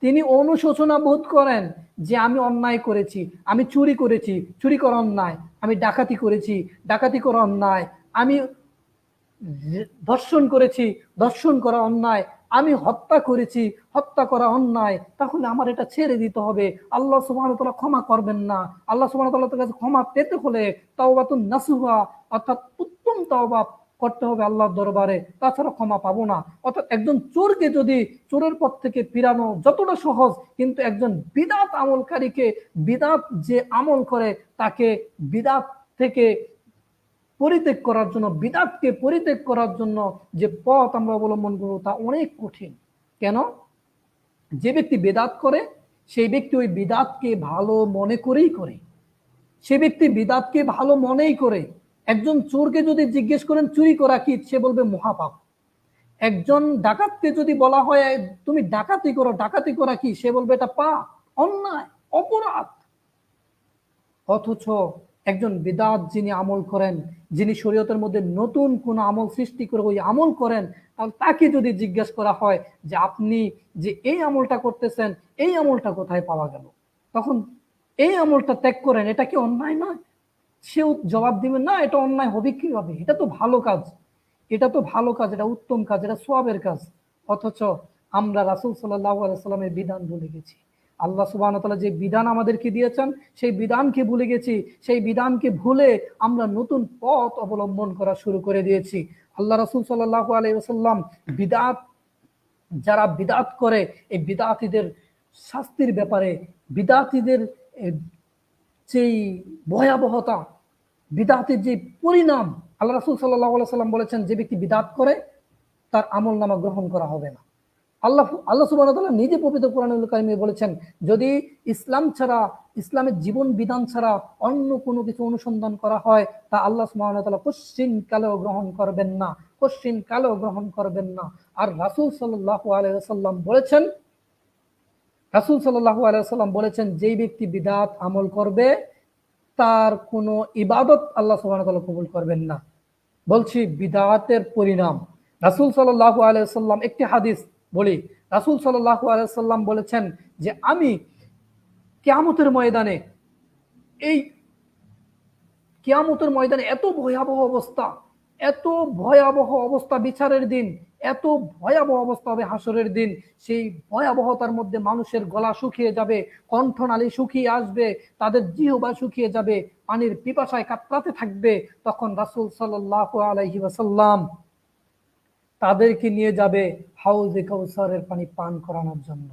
তিনি অনুশোচনা বোধ করেন যে আমি অন্যায় করেছি, আমি চুরি করেছি, চুরি করা অন্যায়, আমি ডাকাতি করেছি, ডাকাতি করা অন্যায়, আমি ধর্ষণ করেছি, ধর্ষণ করা অন্যায়, আমি হত্যা করেছি, হত্যা করা অন্যায়, তাহলে আমার এটা ছেড়ে দিতে হবে। আল্লাহ সুবহানাহু ওয়া তাআলা ক্ষমা করবেন না। আল্লাহ সুবহানাহু ওয়া তাআলার কাছে ক্ষমা পেতে হলে তাওবাতুন নাসুহা, অর্থাৎ উত্তম তাওবা করতে হবে আল্লাহর দরবারে, তাছাড়া ক্ষমা পাবো না। অর্থাৎ একজন চোরকে যদি চোরের পথ থেকে ফিরানো যতটা সহজ, কিন্তু একজন বিদআত আমলকারীকে, বিদআত যে আমল করে তাকে বিদআত থেকে পরিত্যাগ করার জন্য, বিদআতকে পরিত্যাগ করার জন্য যে পথ আমরা অবলম্বন করবো তা অনেক কঠিন। কেন? যে ব্যক্তি বেদাত করে সেই ব্যক্তি ওই বিদআতকে ভালো মনে করেই করে, সে ব্যক্তি বিদআতকে ভালো মনেই করে। একজন চোরকে যদি জিজ্ঞেস করেন চুরি করা কি, সে বলবে মহাপাপ। একজন ডাকাতকে যদি বলা হয় তুমি ডাকাতি করো, ডাকাতি করা কি, সে বলবে এটা পাপ, অন্যায়, অপরাধ। অথচ একজন বিদআত যিনি আমল করেন, যিনি শরীয়তের মধ্যে নতুন কোন আমল সৃষ্টি করে ওই আমল করেন, তাহলে তাকে যদি জিজ্ঞেস করা হয় যে আপনি যে এই আমলটা করতেছেন, এই আমলটা কোথায় পাওয়া গেল, তখন এই আমলটা ত্যাগ করেন, এটা কি অন্যায় নয়? সেও জবাব দিবেন না, এটা অন্যায় হবে কিভাবে, এটা তো ভালো কাজ, এটা তো ভালো কাজ, এটা উত্তম কাজ, এটা সওয়াবের কাজ। অথচ আমরা রাসূল সাল্লাল্লাহু আলাইহি সাল্লামের বিধান ভুলে গেছি। আল্লাহ সুবহানাহু ওয়া তাআলা যে বিধান আমাদেরকে দিয়েছেন সেই বিধানকে ভুলে গেছি। সেই বিধানকে ভুলে আমরা নতুন পথ অবলম্বন করা শুরু করে দিয়েছি। আল্লাহ রাসূল সাল্লাল্লাহু আলাইহি ওয়াসাল্লাম বিদআত, যারা বিদআত করে এই বিদআতীদের শাস্তির ব্যাপারে, বিদআতীদের যেই ভয়াবহতা, বিদআতের যে পরিণাম, আল্লাহ রাসূল সাল্লাল্লাহু আলাইহি সাল্লাম বলেছেন যে ব্যক্তি বিদআত করে তার আমলনামা গ্রহণ করা হবে না। আল্লাহ সুবহানাহু ওয়া তাআলা নিজে পবিত্র কোরআনুল কারীমে বলেছেন, যদি ইসলাম ছাড়া, ইসলামের জীবন বিধান ছাড়া অন্য কোনো কিছু অনুসন্ধান করা হয় তা আল্লাহ সুবহানাহু ওয়া তাআলা কোশ্চিন কালেও গ্রহণ করবেন না, কোশ্চিন কালেও গ্রহণ করবেন না। আর রাসূল সাল্লাল্লাহু আলাইহি ওয়াসাল্লাম বলেছেন, রাসূল সাল্লাল্লাহু আলাইহি ওয়াসাল্লাম বলেছেন, যেই ব্যক্তি বিদআত আমল করবে তার কোনো ইবাদত আল্লাহ সুবহানাহু ওয়া তাআলা কবুল করবেন না। বলছি বিদআতের পরিণাম। রাসূল সাল্লাল্লাহু আলাইহি ওয়াসাল্লাম, একটি হাদিস বলি, রাসূল সাল্লাল্লাহু আলাইহি ওয়াসাল্লাম বলেছেন যে আমি কিয়ামতের ময়দানে, এই কিয়ামতের ময়দানে এত ভয়াবহ অবস্থা, এত ভয়াবহ অবস্থা বিচারের দিন, এত ভয়াবহ অবস্থা হবে হাসরের দিন, সেই ভয়াবহতার মধ্যে মানুষের গলা শুকিয়ে যাবে, কণ্ঠনালী শুকিয়ে আসবে, তাদের জিহ্বা শুকিয়ে যাবে, পানির পিপাসায় কাতরাতে থাকবে। তখন রাসূল সাল্লাল্লাহু আলাইহি ওয়াসাল্লাম তাদেরকে নিয়ে যাবে হাউজে কাউসারের পানি পান করানোর জন্য।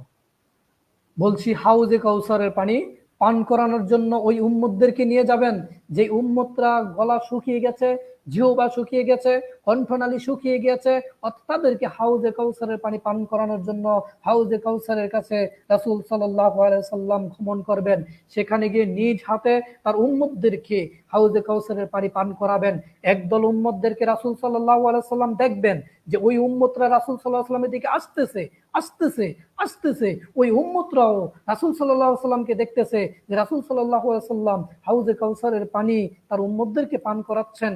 বলছি হাউজে কাউসারের পানি পান করানোর জন্য ওই উম্মতদেরকে নিয়ে যাবেন, যে উম্মতরা গলা শুকিয়ে গেছে, জিহ্বা শুকিয়ে গেছে, কণ্ঠনালী শুকিয়ে গেছে, অর্থাৎ তাদেরকে হাউজে কাউসারের পানি পান করানোর জন্য হাউজে কাউসারের কাছে রাসূল সাল্লাল্লাহু আলাইহি সাল্লাম গমন করবেন। সেখানে গিয়ে নিজ হাতে তার উম্মতদেরকে হাউজে কাউসারের পানি পান করাবেন। একদল উম্মতদেরকে রাসূল সাল্লাল্লাহু আলাইহি সাল্লাম দেখবেন যে ওই উম্মতরা রাসূল সাল্লাল্লাহু আলাইহি সাল্লামের দিকে আসতেছে, আসতেছে, আসতেছে। ওই উম্মতরাও রাসূল সাল্লাল্লাহু আলাইহি সাল্লামকে দেখতেছে যে রাসূল সাল্লাল্লাহু আলাইহি সাল্লাম হাউজে কাউসারের পানি তার উম্মতদেরকে পান করাচ্ছেন।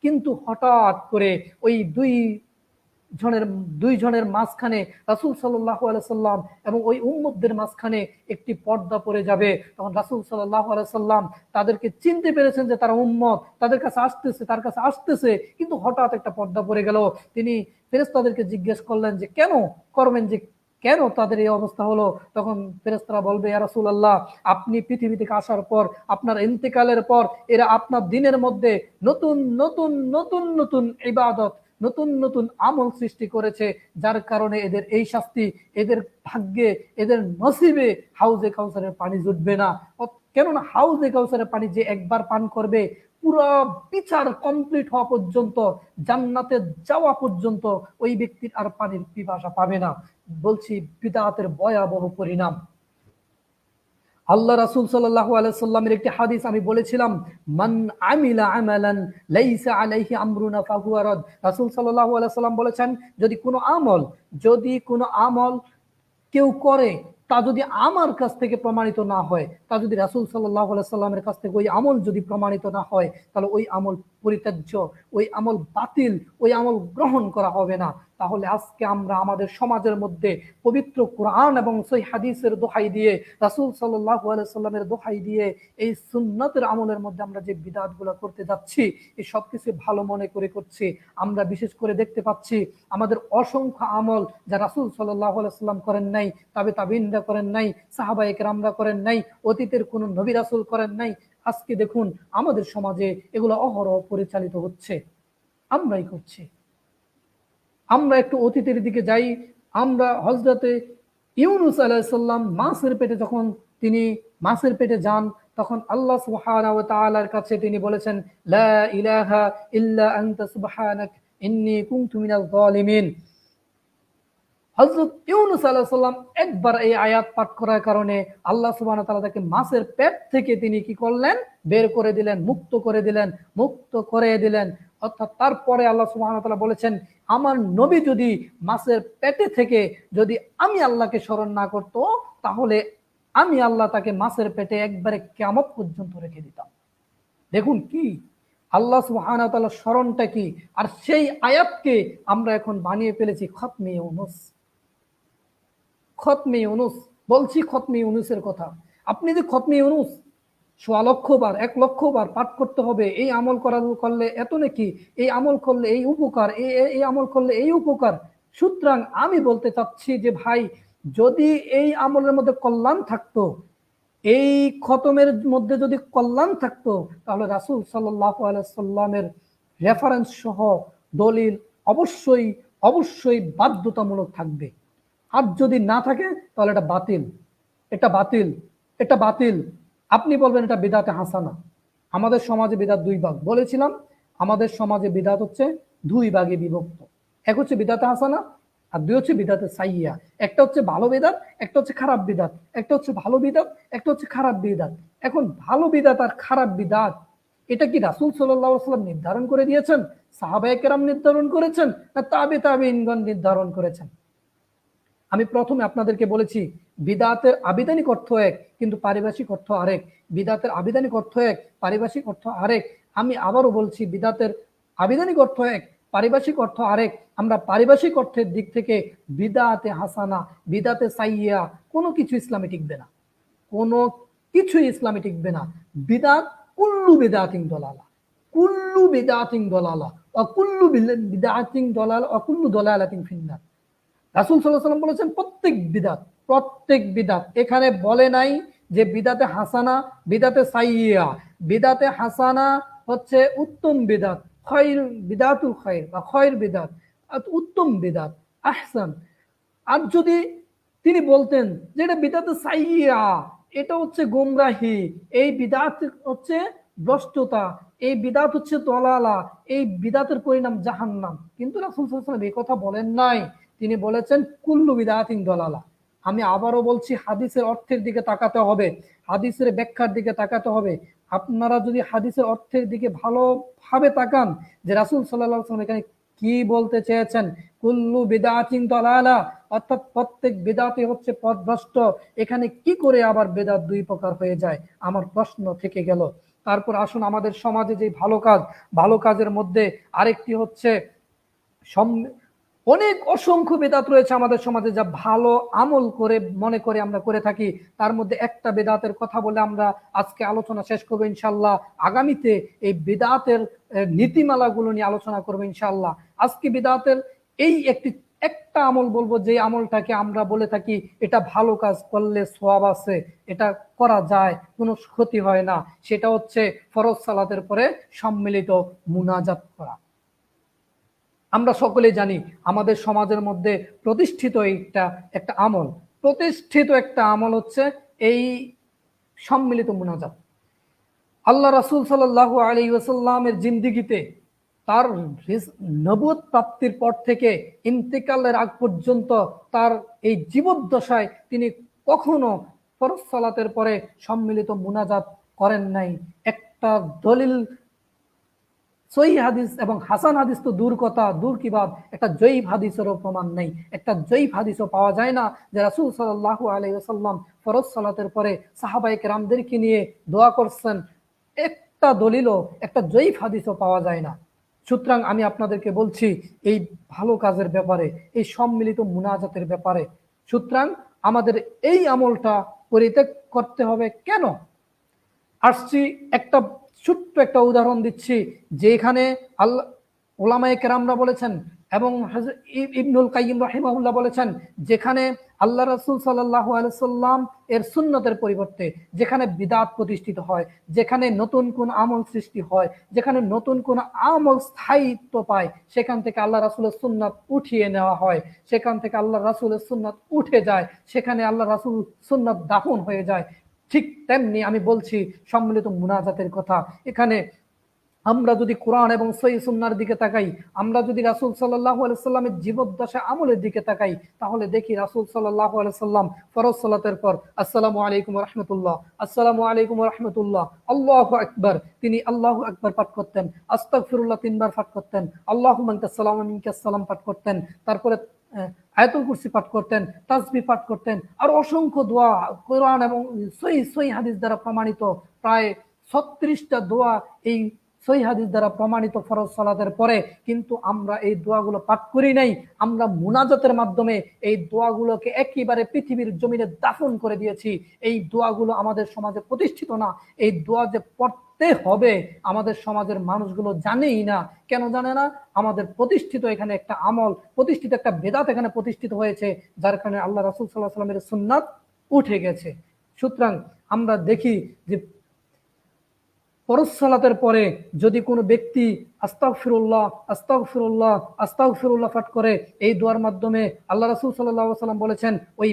কিন্তু হঠাৎ করে ওই দুই জনের মাঝখানে রাসূল সাল্লাল্লাহু আলাইহি সাল্লাম এবং ওই উম্মতদের মাঝখানে একটি পর্দা পড়ে যাবে। তখন রাসূল সাল্লাল্লাহু আলাইহি সাল্লাম তাদেরকে চিনতে পেরেছেন যে তারা উম্মত, তাদের কাছে আসতেছে, তার কাছে আসতেছে, কিন্তু হঠাৎ একটা পর্দা পড়ে গেল। তিনি ফেরেশতাদেরকে জিজ্ঞেস করলেন যে কেন করবেন, যে কেন তাদের এই অবস্থা হলো? তখন ফেরেশতারা বলবে, ইয়া রাসূলুল্লাহ, আপনি পৃথিবী থেকে আসার পর, আপনার ইন্তেকালের পর এরা আপনার দ্বীনের মধ্যে নতুন নতুন নতুন নতুন ইবাদত, নতুন নতুন আমল সৃষ্টি করেছে, যার কারণে এদের এই শাস্তি, এদের ভাগ্যে, এদের নসিবে হাউজে কাউসারের পানি জুটবে না। কেননা হাউজে কাউসারের পানি যে একবার পান করবে, পুরো বিচার কমপ্লিট হওয়া পর্যন্ত, জান্নাতে যাওয়া পর্যন্ত ওই ব্যক্তির আর পানির পিপাসা পাবে না। বলছি বিদআতের ভয়াবহ পরিণাম। আল্লাহ রাসূল সাল্লাল্লাহু আলাইহি সাল্লামের একটি হাদিস আমি বলেছিলাম, মান আমিলা আমালান লাইসা আলাইহি আমরুনা ফাহুয়া রাদ। রাসূল সাল্লাল্লাহু আলাইহি সাল্লাম বলেছেন, যদি কোনো আমল কেউ করে, তা যদি আমার কাছ থেকে প্রমাণিত না হয়, তা যদি রাসূল সাল্লাল্লাহু আলাইহি সাল্লামের কাছ থেকে ওই আমল যদি প্রমাণিত না হয়, তাহলে ওই আমল পরিত্যাজ্য, ওই আমল বাতিল, ওই আমল গ্রহণ করা হবে না। তাহলে আজকে আমরা আমাদের সমাজের মধ্যে পবিত্র কোরআন এবং সহিহ হাদিসের দোহাই দিয়ে, রাসূল সাল্লাল্লাহু আলাইহি সাল্লামের দোহাই দিয়ে এই সুন্নাতের আমলের মধ্যে আমরা যে বিদআতগুলো করতে যাচ্ছি, এই সব কিছু ভালো মনে করে করছি। আমরা বিশেষ করে দেখতে পাচ্ছি আমাদের অসংখ্য আমল যা রাসূল সাল্লাল্লাহু আলাইহি সাল্লাম করেন নাই, তাবিঈনরা করেন নাই, সাহাবায়ে কেরামরা করেন নাই, অতীতের কোন নবী রাসূল করেন নাই, আজকে দেখুন আমাদের সমাজে এগুলো অহরহ পরিচালিত হচ্ছে, আমরাই করছি। আমরা একটু অতীতের দিকে যাই। আমরা হযরতে ইউনূস আলাইহিস সালাম তিনি মাছের পেটে যান, তখন আল্লাহ সুবহানাহু ওয়া তাআলার কাছে তিনি বলেছেন, লা ইলাহা ইল্লা আনতা সুবহানাক ইন্নী কুনতু মিনাজ জালিমিন। হযরত ইউনূস আলাইহিস সালাম একবার এই আয়াত পাঠ করার কারণে আল্লাহ সুবহানাহু ওয়া তাআলা তাকে মাছের পেট থেকে তিনি কি করলেন, বের করে দিলেন, মুক্ত করে দিলেন। অর্থাৎ তারপরে আল্লাহ সুবহানাহু ওয়া তাআলা বলেছেন, আমার নবী যদি মাছের পেটে থেকে যদি আমি আল্লাহকে স্মরণ না করত, তাহলে আমি আল্লাহ তাকে মাছের পেটে একবারে কিয়ামত পর্যন্ত রেখে দিতাম। দেখুন কি আল্লাহ সুবহানাহু ওয়া তাআলার স্মরণটা কি, আর সেই আয়াতকে আমরা এখন বানিয়ে ফেলেছি খতমে ইউনূস। খতমে ইউনূস, বলছি খতমে ইউনূসের কথা। আপনি যে খতমে ইউনূস ১,০০,০০০ বার ১,০০,০০০ বার পাঠ করতে হবে, এই আমল করলে এত নাকি, এই আমল করলে এই উপকার, এই আমল করলে এই উপকার। সুতরাং আমি বলতে চাচ্ছি যে ভাই, যদি এই আমলের মধ্যে কল্যাণ থাকতো, এই খতমের মধ্যে যদি কল্যাণ থাকতো, তাহলে রাসূল সাল্লাল্লাহু আলাইহি সাল্লামের রেফারেন্স সহ দলিল অবশ্যই অবশ্যই বাধ্যতামূলক থাকবে। আর যদি না থাকে তাহলে এটা বাতিল, এটা বাতিল, এটা বাতিল। আপনি বলবেন এটা বিদআতে হাসানা। আমাদের সমাজে বিদাত দুই ভাগ বলেছিলাম। আমাদের সমাজে বিদাত হচ্ছে দুই ভাগে বিভক্ত। এক হচ্ছে বিদাতে হাসানা, আর দুই হচ্ছে বিদাতে সাইয়্যা। একটা হচ্ছে ভালো বিদাত, একটা হচ্ছে খারাপ বিদাত। একটা হচ্ছে ভালো বিদাত, একটা হচ্ছে খারাপ বিদাত। এখন ভালো বিদাত আর খারাপ বিদাত, এটা কি রাসূল সাল্লাল্লাহু আলাইহি ওয়াসাল্লাম নির্ধারণ করে দিয়েছেন, সাহাবায়ে কেরাম নির্ধারণ করেছেন, না তাবিঈনগণ নির্ধারণ করেছেন? আমি প্রথমে আপনাদেরকে বলেছি বিদাতের আবিধানিক অর্থ এক, কিন্তু পারিভাষিক অর্থ আরেক। বিদাতের আবিধানিক অর্থ এক, পারিভাষিক অর্থ আরেক। আমি আবারও বলছি, বিদাতের আবিধানিক অর্থ এক, পারিভাষিক অর্থ আরেক। আমরা পারিভাষিক অর্থের দিক থেকে বিদাতে হাসানা, বিদাতে সাইয়্যা কোনো কিছু ইসলামে টিকবে না, কোনো কিছুই ইসলামে টিকবে না। বিদাত কুল্লু বিদাতিন দলালা, কুল্লু বিদাতিন দলালা, অকুল্লু বিদাতিন দলালা, অকুল্লু দলালাতিন ফিন্নার। রাসূল সাল্লাল্লাহু আলাইহি ওয়াসাল্লাম বলেছেন প্রত্যেক বিদাত, প্রত্যেক বিদাত। এখানে বলে নাই যে বিদাতে হাসানা, বিদাতে সাইয়্যা। বিদাতে হাসানা হচ্ছে উত্তম বিদাত, খয়র বিদাতুল খয়র বা খয়র বিদাত, উত্তম বিদাত, আহসান। আর যদি তিনি বলতেন যে এটা বিদাতে সাইয়্যা, এটা হচ্ছে গোমরাহি, এই বিদাত হচ্ছে ভ্রষ্টতা, এই বিদাত হচ্ছে দলালা, এই বিদাতের পরিণাম জাহান্নাম, কিন্তু রাসূল সাল্লাল্লাহু আলাইহি ওয়াসাল্লাম এই কথা বলেন নাই। তিনি বলেছেন কুল্লু বিদাতিন দলালা। আমি আবারও বলছি, হাদিসের অর্থের দিকে তাকাতে হবে, হাদিসের ব্যাখ্যার দিকে তাকাতে হবে। আপনারা যদি হাদিসের অর্থের দিকে ভালোভাবে তাকান যে রাসূল সাল্লাল্লাহু আলাইহি ওয়াসাল্লাম এখানে কি বলতে চেয়েছেন, কুল্লু বিদাতিন দলালা, অর্থাৎ প্রত্যেক বিদাতি হচ্ছে পথভ্রষ্ট। এখানে কি করে আবার বেদাত দুই প্রকার হয়ে যায়, আমার প্রশ্ন থেকে গেল। তারপর আসুন, আমাদের সমাজে যে ভালো কাজ, ভালো কাজের মধ্যে আরেকটি হচ্ছে অনেক অসংখ্য বেদাত রয়েছে আমাদের সমাজে, যা ভালো আমল করে মনে করে আমরা করে থাকি। তার মধ্যে একটা বেদাতের কথা বলে আমরা আজকে আলোচনা শেষ করবো ইনশাল্লাহ। আগামীতে এই বেদাতের নীতিমালাগুলো নিয়ে আলোচনা করবো ইনশাল্লাহ। আজকে বেদাতের এই একটা আমল বলবো, যে আমলটাকে আমরা বলে থাকি এটা ভালো কাজ করলে সওয়াব আছে, এটা করা যায়, কোনো ক্ষতি হয় না। সেটা হচ্ছে ফরজ সালাতের পরে সম্মিলিত মুনাজাত করা। আমরা সকলেই জানি আমাদের সমাজের মধ্যে প্রতিষ্ঠিত একটা আমল, প্রতিষ্ঠিত একটা আমল হচ্ছে এই সম্মিলিত মুনাজাত। আল্লাহ রাসূল সাল্লাল্লাহু আলাইহি ওয়াসাল্লামের জিন্দেগিতে, তার নবুয়ত প্রাপ্তির পর থেকে ইন্তেকালের আগ পর্যন্ত, তার এই জীবদ্দশায় তিনি কখনো ফরজ সালাতের পরে সম্মিলিত মুনাজাত করেন নাই। একটা দলিল, সহিহ হাদিস এবং হাসান হাদিস তো দূর কথা, দূর কি বাদ, একটা জয়ীফ হাদিসেরও প্রমাণ নেই, একটা জয়ীফ হাদিসও পাওয়া যায় না যে রাসূল সাল্লাল্লাহু আলাইহি ওয়াসাল্লাম ফরজ সালাতের পরে সাহাবায়ে কেরামদেরকে নিয়ে দোয়া করছেন। একটা দলিলও, একটা জয়ীফ হাদিসও পাওয়া যায় না। সুতরাং আমি আপনাদেরকে বলছি এই ভালো কাজের ব্যাপারে, এই সম্মিলিত মুনাজাতের ব্যাপারে, সুতরাং আমাদের এই আমলটা পরিত্যাগ করতে হবে। কেন আসছি, একটা ছোট্ট একটা উদাহরণ দিচ্ছি, যেখানে আল্লাহ ওলামায়ে কেরামরা বলেছেন এবং ইবনুল কাইয়িম রাহিমাহুল্লাহ বলেছেন, যেখানে আল্লাহ রাসূল সাল্লাল্লাহু আলাইহি সাল্লাম এর সুন্নতের পরিবর্তে যেখানে বিদআত প্রতিষ্ঠিত হয়, যেখানে নতুন কোন আমল সৃষ্টি হয়, যেখানে নতুন কোন আমল স্থায়িত্ব পায়, সেখান থেকে আল্লাহ রাসূলের সুন্নাত উঠিয়ে নেওয়া হয়, সেখান থেকে আল্লাহ রাসূলের সুন্নাত উঠে যায়, সেখানে আল্লাহ রাসূল সুন্নাত দাফন হয়ে যায়। ঠিক তেমনি আমি বলছি সম্মিলিত মুনাজাতের কথা। এখানে আমরা যদি কোরআন এবং সহিহ সুন্নাহর দিকে তাকাই, আমরা যদি রাসূল সাল্লাল্লাহু আলাইহি সাল্লামের জীবদ্দশা আমলের দিকে তাকাই, তাহলে দেখি রাসূল সাল্লাল্লাহু আলাইহি সাল্লাম ফরজ সালাতের পর আসসালামু আলাইকুম ওয়া রাহমাতুল্লাহ, আসসালামু আলাইকুম ওয়া রাহমাতুল্লাহ, আল্লাহু আকবার, তিনি আল্লাহু আকবার পাঠ করতেন, আস্তাগফিরুল্লাহ 3 বার পাঠ করতেন, আল্লাহুম্মা আনতাস সালাম ওয়া মিনকাস সালাম পাঠ করতেন, তারপরে আয়াতুল কুরসি পাঠ করতেন, তাসবিহ পাঠ করতেন, আর অসংখ্য দোয়া কোরআন এবং সহিহ হাদিস দ্বারা প্রমাণিত, প্রায় 36টা দোয়া এই সহিহ হাদিস দ্বারা প্রমাণিত ফরজ সালাতের পরে। কিন্তু আমরা এই দোয়াগুলো পাঠ করি নাই, আমরা মুনাজাতের মাধ্যমে এই দোয়াগুলোকে একেবারে পৃথিবীর জমিনে দাফন করে দিয়েছি। এই দোয়াগুলো আমাদের সমাজে প্রতিষ্ঠিত না। এই দোয়া যে পড়তে হবে আমাদের সমাজের মানুষগুলো জানেই না। কেন জানে না? আমাদের প্রতিষ্ঠিত এখানে একটা আমল, প্রতিষ্ঠিত একটা বেদাত এখানে প্রতিষ্ঠিত হয়েছে, যার কারণে আল্লাহ রাসূল সাল্লাল্লাহু আলাইহি ওয়াসাল্লামের সুন্নাত উঠে গেছে। সুতরাং আমরা দেখি যে ফরজ সালাতের পরে যদি কোনো ব্যক্তি আস্তাগফিরুল্লাহ আস্তাগফিরুল্লাহ আস্তাগফিরুল্লাহ পাঠ করে, এই দোয়ার মাধ্যমে আল্লাহ রাসূল সাল্লাল্লাহু আলাইহি ওয়াসাল্লাম বলেছেন ওই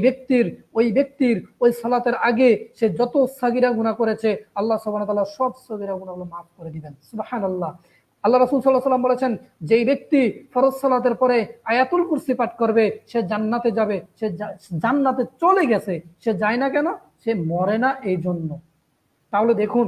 ব্যক্তির ওই সালাতের আগে সে যত সাগীরা গুনাহ করেছে আল্লাহ সুবহানাহু ওয়া তাআলা সব সাগীরা গুনাহগুলো মাফ করে দিবেন। সুবহানাল্লাহ। আল্লাহ রাসূল সাল্লাল্লাহু আলাইহি ওয়াসাল্লাম বলেছেন, যেই ব্যক্তি ফরজ সালাতের পরে আয়াতুল কুরসি পাঠ করবে সে জান্নাতে যাবে। সে জান্নাতে চলে গেছে, সে যায় না কেন? সে মরে না এই জন্য। তাহলে দেখুন,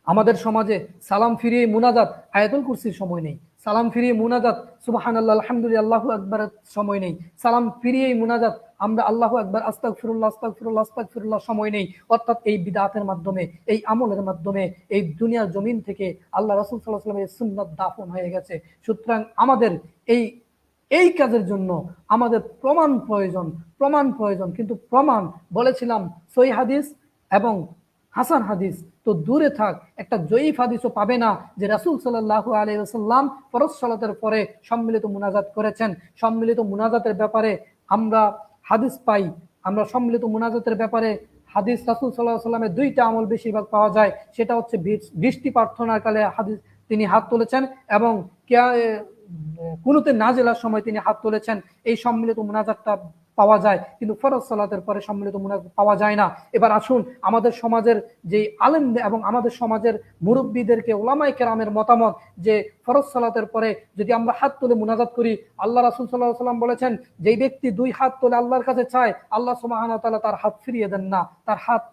আমাদের সমাজে সালাম ফিরিয়ে মুনাজাত, আয়াতুল কুরসির সময় নেই। সালাম ফিরিয়ে মুনাজাত, সুবহানাল্লাহ আলহামদুলিল্লাহ আল্লাহু আকবারের সময় নেই। সালাম ফিরিয়েই মুনাজাত, আমরা আল্লাহু আকবার আস্তাগফিরুল্লাহ আস্তাগফিরুল্লাহ আস্তাগফিরুল্লাহ সময় নেই। অর্থাৎ এই বিদআতের মাধ্যমে, এই আমলের মাধ্যমে এই দুনিয়ার জমিন থেকে আল্লাহ রাসূল সাল্লাল্লাহু আলাইহি ওয়াসাল্লামের সুন্নাত দাফন হয়ে গেছে। সুতরাং আমাদের এই এই কাজের জন্য আমাদের প্রমাণ প্রয়োজন। কিন্তু প্রমাণ বলেছিলাম সহিহ হাদিস এবং হাসান হাদিস তো দূরে থাক, একটা জয়ীফ হাদিসও পাবে না যে রাসূল সাল্লাল্লাহু আলাইহি ওয়াসাল্লাম ফরজ সালাতের পরে সম্মিলিত মুনাজাত করেছেন। সম্মিলিত মুনাজাতের ব্যাপারে আমরা হাদিস পাই, আমরা সম্মিলিত মুনাজাতের ব্যাপারে হাদিস রাসূল সাল্লাল্লাহু আলাইহি ওয়াসাল্লামের দুইটা আমল বেশিরভাগ পাওয়া যায়। সেটা হচ্ছে বৃষ্টি প্রার্থনার কালে হাদিস তিনি হাত তুলেছেন, এবং কুনুতে নাজেলার সময় তিনি হাত তুলেছেন। এই সম্মিলিত মুনাজাতটা পাওয়া যায়, কিন্তু ফরজ সালাতের পরে সম্মিলিত মুনাজাত পাওয়া যায় না। এবার আসুন, আমাদের সমাজের যে আলেম এবং আমাদের সমাজের মুরব্বীদেরকে, ওলামায়ে কেরামের মতামত যে ফরজ সালাতের পরে যদি আমরা হাত তুলে মুনাজাত করি, আল্লাহ রাসূল সাল্লাল্লাহু আলাইহি ওয়াসাল্লাম বলেছেন, যেই ব্যক্তি দুই হাত তুলে আল্লাহর কাছে চায়, আল্লাহ সুবহানাহু ওয়া তাআলা তার হাত ফিরিয়ে দেন না,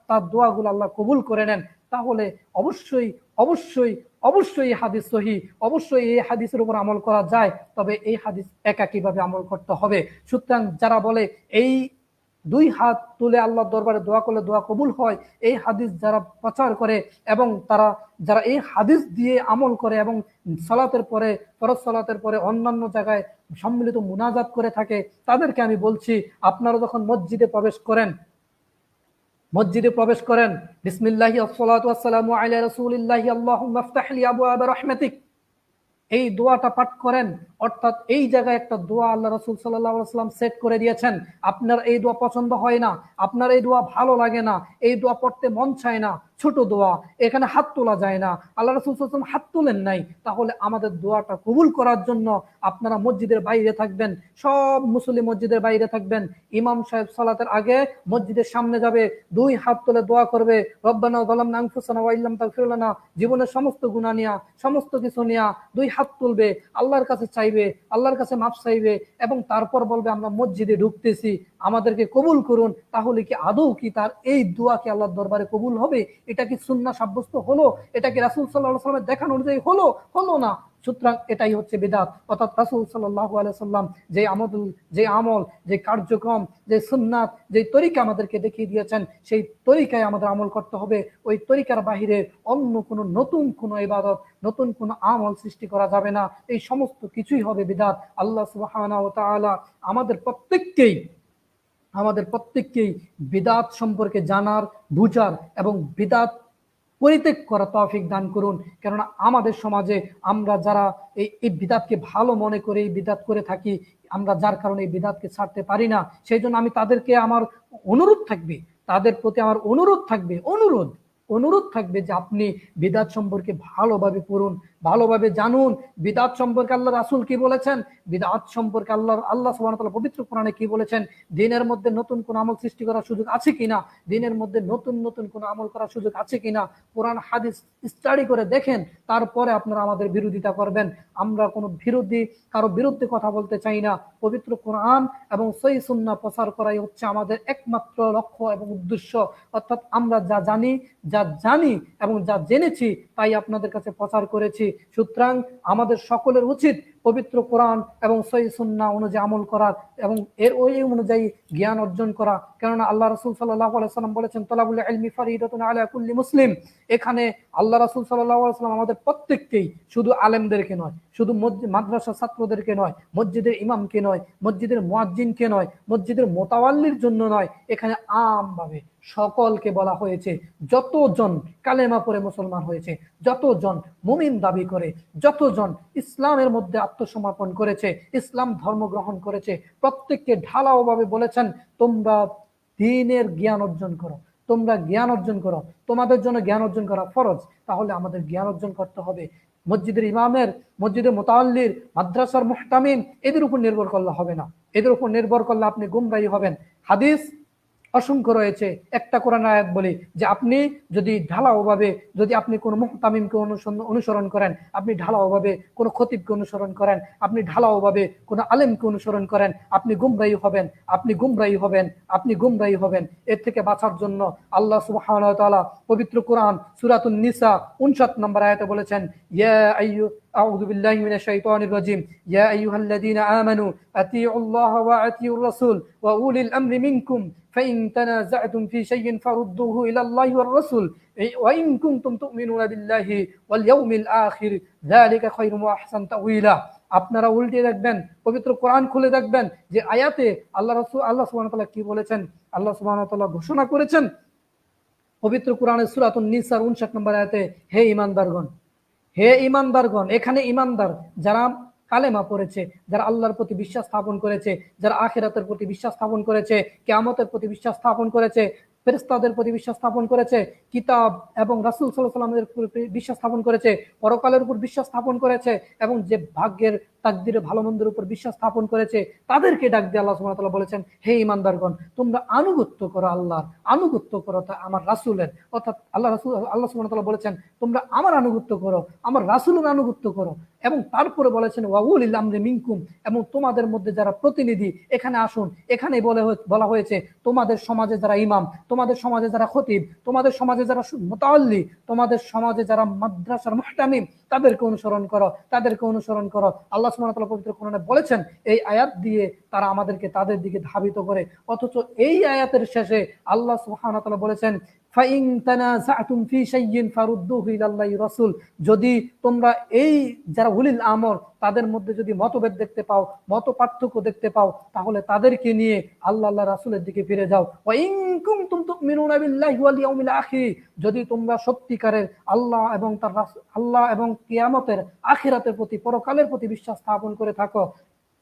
তার দোয়াগুলো আল্লাহ কবুল করে নেন। তাহলে অবশ্যই অবশ্যই অবশ্যই হাদিস সহিহ, অবশ্যই এই হাদিসের উপর আমল করা যায়। তবে এই হাদিস একাকীভাবে আমল করতে হবে। সুতরাং যারা বলে এই দুই হাত তুলে আল্লাহর দরবারে দোয়া করলে দোয়া কবুল হয়, এই হাদিস যারা প্রচার করে এবং যারা এই হাদিস দিয়ে আমল করে এবং সালাতের পরে, ফরজ সালাতের পরে অন্যান্য জায়গায় সম্মিলিত মুনাজাত করে থাকে, তাদেরকে আমি বলছি, আপনারা যখন মসজিদে প্রবেশ করেন বিসমিল্লাহি ওয়াসসালাতু ওয়াসসালামু আলা রাসূলিল্লাহি আল্লাহুম্মা ইফতাহ লি আবওয়াবা রাহমাতিক, এই দোয়াটা পাঠ করেন। অর্থাৎ এই জায়গায় একটা দোয়া আল্লাহ রাসূল সাল্লাল্লাহু আলাইহি ওয়াসাল্লাম সেট করে দিয়েছেন। আপনার এই দোয়া পছন্দ হয় না, আপনার এই দোয়া ভালো লাগে না, এই দোয়া পড়তে মন চায় না, ছোট দোয়া, এখানে হাত তোলা যায় না, আল্লাহ রাসূল সাল্লাল্লাহু আলাইহি ওয়াসাল্লাম হাত তোলেন নাই, তাহলে আমাদের দোয়াটা কবুল করার জন্য আপনারা মসজিদের বাইরে থাকবেন, সব মুসল্লি মসজিদের বাইরে থাকবেন। ইমাম সাহেব সালাতের আগে মসজিদের সামনে যাবে, দুই হাত তুলে দোয়া করবে, রব্বানা যালামনা আনফুসানা ওয়া ইল্লাম তাগফির লানা, জীবনের সমস্ত গুনাহ নিয়া, সমস্ত কিছু নিয়া দুই হাত তুলবে, আল্লাহর কাছে চাইবে, আল্লাহর কাছে মাফ চাইবে, এবং তারপর বলবে আমরা মসজিদে ঢুকতেছি, আমাদেরকে কবুল করুন। তাহলে কি আদৌ কি তার এই দোয়া কি আল্লাহর দরবারে কবুল হবে? এটা কি সুন্নাহ সাব্যস্ত হলো? এটা কি রাসূল সাল্লাল্লাহু আলাইহি ওয়াসাল্লামের দেখানো অনুযায়ী হলো না। সুতরাং এটাই হচ্ছে বিদআত। অর্থাৎ রাসূল সাল্লাল্লাহু আলাইহি ওয়াসাল্লাম যে আমল, যে কার্যক্রম, যে সুন্নাত, যে তরিকা আমাদেরকে দেখিয়ে দিয়েছেন, সেই তরিকায় আমাদের আমল করতে হবে। ওই তরিকার বাহিরে অন্য কোনো নতুন কোনো ইবাদত, নতুন কোনো আমল সৃষ্টি করা যাবে না। এই সমস্ত কিছুই হবে বিদআত। আল্লাহ সুবহানাহু ওয়া তাআলা আমাদের প্রত্যেককেই বিদআত সম্পর্কে জানার, বুঝার এবং বিদআত পরিত্যাগ করা তৌফিক দান করুন। কেননা আমাদের সমাজে আমরা যারা এই বিদআতকে ভালো মনে করে এই বিদআত করে থাকি, আমরা যার কারণে এই বিদআতকে ছাড়তে পারি না, সেই জন্য আমি তাদের প্রতি আমার অনুরোধ থাকবে যে আপনি বিদআত সম্পর্কে ভালোভাবে পড়ুন, ভালোভাবে জানুন। বিদআত সম্পর্কে আল্লাহ রাসূল কি বলেছেন, বিদআত সম্পর্কে আল্লাহ সুবহানাহু ওয়া তাআলা পবিত্র কোরআনে কি বলেছেন, দিনের মধ্যে নতুন কোন আমল সৃষ্টি করার সুযোগ আছে কিনা, দিনের মধ্যে নতুন কোন আমল করার সুযোগ আছে কিনা, কোরআন হাদিস স্টাডি করে দেখেন, তারপরে আপনারা আমাদের বিরোধিতা করবেন। আমরা কারো বিরুদ্ধে কথা বলতে চাই না। পবিত্র কোরআন এবং সহিহ সুন্নাহ প্রচার করাই হচ্ছে আমাদের একমাত্র লক্ষ্য এবং উদ্দেশ্য। অর্থাৎ আমরা যা জানি এবং যা জেনেছি তাই আপনাদের কাছে প্রচার করেছি। সুতরাং আমাদের সকলের উচিত পবিত্র কোরআন এবং সহিহ সুন্নাহ অনুযায়ী আমল করার এবং ওই অনুযায়ী জ্ঞান অর্জন করা। কেননা আল্লাহ রাসূল সাল্লাল্লাহু আলাইহি ওয়াসাল্লাম বলেছেন, তালাবুল ইলমি ফারিদাতুন আলা কুল্লি মুসলিম। এখানে আল্লাহ রাসূল সাল্লাল্লাহু আলাইহি ওয়াসাল্লাম আমাদের প্রত্যেককেই, শুধু আলেমদেরকে নয়, শুধু মাদ্রাসা ছাত্রদেরকে নয়, মসজিদের ইমামকে নয়, মসজিদের মুয়াজ্জিনকে নয়, মসজিদের মোতাওয়াল্লির জন্য নয়, এখানে আমভাবে সকলকে বলা হয়েছে। যতজন কালেমা পড়ে মুসলমান হয়েছে, যতজন মুমিন দাবি করে, যতজন ইসলামের মধ্যে আত্মসমর্পণ করেছে, ইসলাম ধর্ম গ্রহণ করেছে, প্রত্যেককে ঢালাওভাবে বলেছেন, তোমরা দ্বীনের জ্ঞান অর্জন করো, তোমরা জ্ঞান অর্জন করো, তোমাদের জন্য জ্ঞান অর্জন করা ফরজ। তাহলে আমাদের জ্ঞান অর্জন করতে হবে। মসজিদের ইমামের, মসজিদের মুতাল্লির, মাদ্রাসার মুহতামিম এদের উপর নির্ভর করলে হবে না। এদের উপর নির্ভর করলে আপনি গুমরাহী হবেন। হাদিস অসংখ্য রয়েছে। একটা কোরআন আয়াত বলি যে আপনি যদি ঢালাওভাবে, যদি আপনি কোনো মুহতামিমকে অনুসরণ করেন, আপনি ঢালাওভাবে কোনো খতিবকে অনুসরণ করেন, আপনি ঢালাওভাবে কোনো আলেমকে অনুসরণ করেন, আপনি গুমরাহী হবেন, আপনি গুমরাহী হবেন, আপনি গুমরাহী হবেন। এর থেকে বাঁচার জন্য আল্লাহ সুবহানাহু ওয়া তাআলা পবিত্র কোরআন সূরাতুন নিসা 59 নম্বর আয়াতে বলেছেন, ইয়া আইয়ু আউযু বিল্লাহি মিনাশ শাইতানির রাজিম, ইয়া আইয়ুহাল্লাযীনা আমানু আতিউল্লাহ ওয়া আতিউর রাসূল ওয়া উলিল আমরি মিনকুম فإن تنازعتم في شيء فردوه إلى الله والرسول وإن كنتم تؤمنون بالله واليوم الآخر ذلك خير وأحسن تأويلا। আপনারা উল্টে দেখবেন, পবিত্র কোরআন খুলে দেখবেন যে আয়াতে আল্লাহ সুবহানাহু ওয়া তাআলা কি বলেছেন। আল্লাহ সুবহানাহু ওয়া তাআলা ঘোষণা করেছেন পবিত্র কোরআনের সূরাতুন নিসার 59 নম্বর আয়াতে, হে ঈমানদারগণ, হে ঈমানদারগণ। এখানে ঈমানদার যারা কালেমা পড়েছে, যারা আল্লাহর প্রতি বিশ্বাস স্থাপন করেছে, যারা আখিরাতের প্রতি বিশ্বাস স্থাপন করেছে, কিয়ামতের প্রতি বিশ্বাস স্থাপন করেছে, ফেরেশতাদের প্রতি বিশ্বাস স্থাপন করেছে, কিতাব এবং রাসূল সাল্লাল্লাহু আলাইহি ওয়াসাল্লামের প্রতি বিশ্বাস স্থাপন করেছে, পরকালের উপর বিশ্বাস স্থাপন করেছে এবং যে ভাগ্যের তাকদিরে ভালো মন্দের উপর বিশ্বাস স্থাপন করেছে, তাদেরকে ডাক দিয়ে আল্লাহ সুবহানাহু ওয়া তাআলা বলেছেন, হে ঈমানদারগণ, তোমরা আনুগত্য করো আল্লাহর, আনুগত্য করো আমার রাসূলের। অর্থাৎ আল্লাহ সুবহানাহু ওয়া তাআলা বলেছেন তোমরা আমার আনুগত্য করো, আমার রাসূলের আনুগত্য করো। এবং তারপরে বলেছেন ওয়া উলিল আমরি মিনকুম, এবং তোমাদের মধ্যে যারা প্রতিনিধি, এখানে আসুন। এখানে বলা হয়েছে তোমাদের সমাজে যারা ইমাম, তোমাদের সমাজে যারা খতিব, তোমাদের সমাজে যারা মুতাআল্লি, তোমাদের সমাজে যারা মাদ্রাসার মুহতামিম, তাদেরকে অনুসরণ করো, তাদেরকে অনুসরণ করো। আল্লাহ সুবহানাহু ওয়া তাআলা পবিত্র কোরআনে বলেছেন এই আয়াত দিয়ে তারা আমাদেরকে তাদের দিকে ধাবিত করে। অথচ এই আয়াতের শেষে আল্লাহ সুবহানাহু ওয়া তাআলা বলেছেন ফাইন তানাযাতুম ফি শাইইন ফারুদ্দুহু ইলাল্লাহি রাসূল, যদি তোমরা এই যারা উলিল আমর তাদের মধ্যে যদি মতভেদ দেখতে পাও, মত পার্থক্য দেখতে পাও, তাহলে তাদেরকে নিয়ে আল্লাহ রাসূলের দিকে ফিরে যাও। ওয়া ইন কুনতুম তুমিনুনা বিল্লাহি ওয়াল ইয়াউমিল আখির, যদি তোমরা সত্যিকারের আল্লাহ এবং কিয়ামতের আখিরাতের প্রতি, পরকালের প্রতি বিশ্বাস স্থাপন করে থাকো,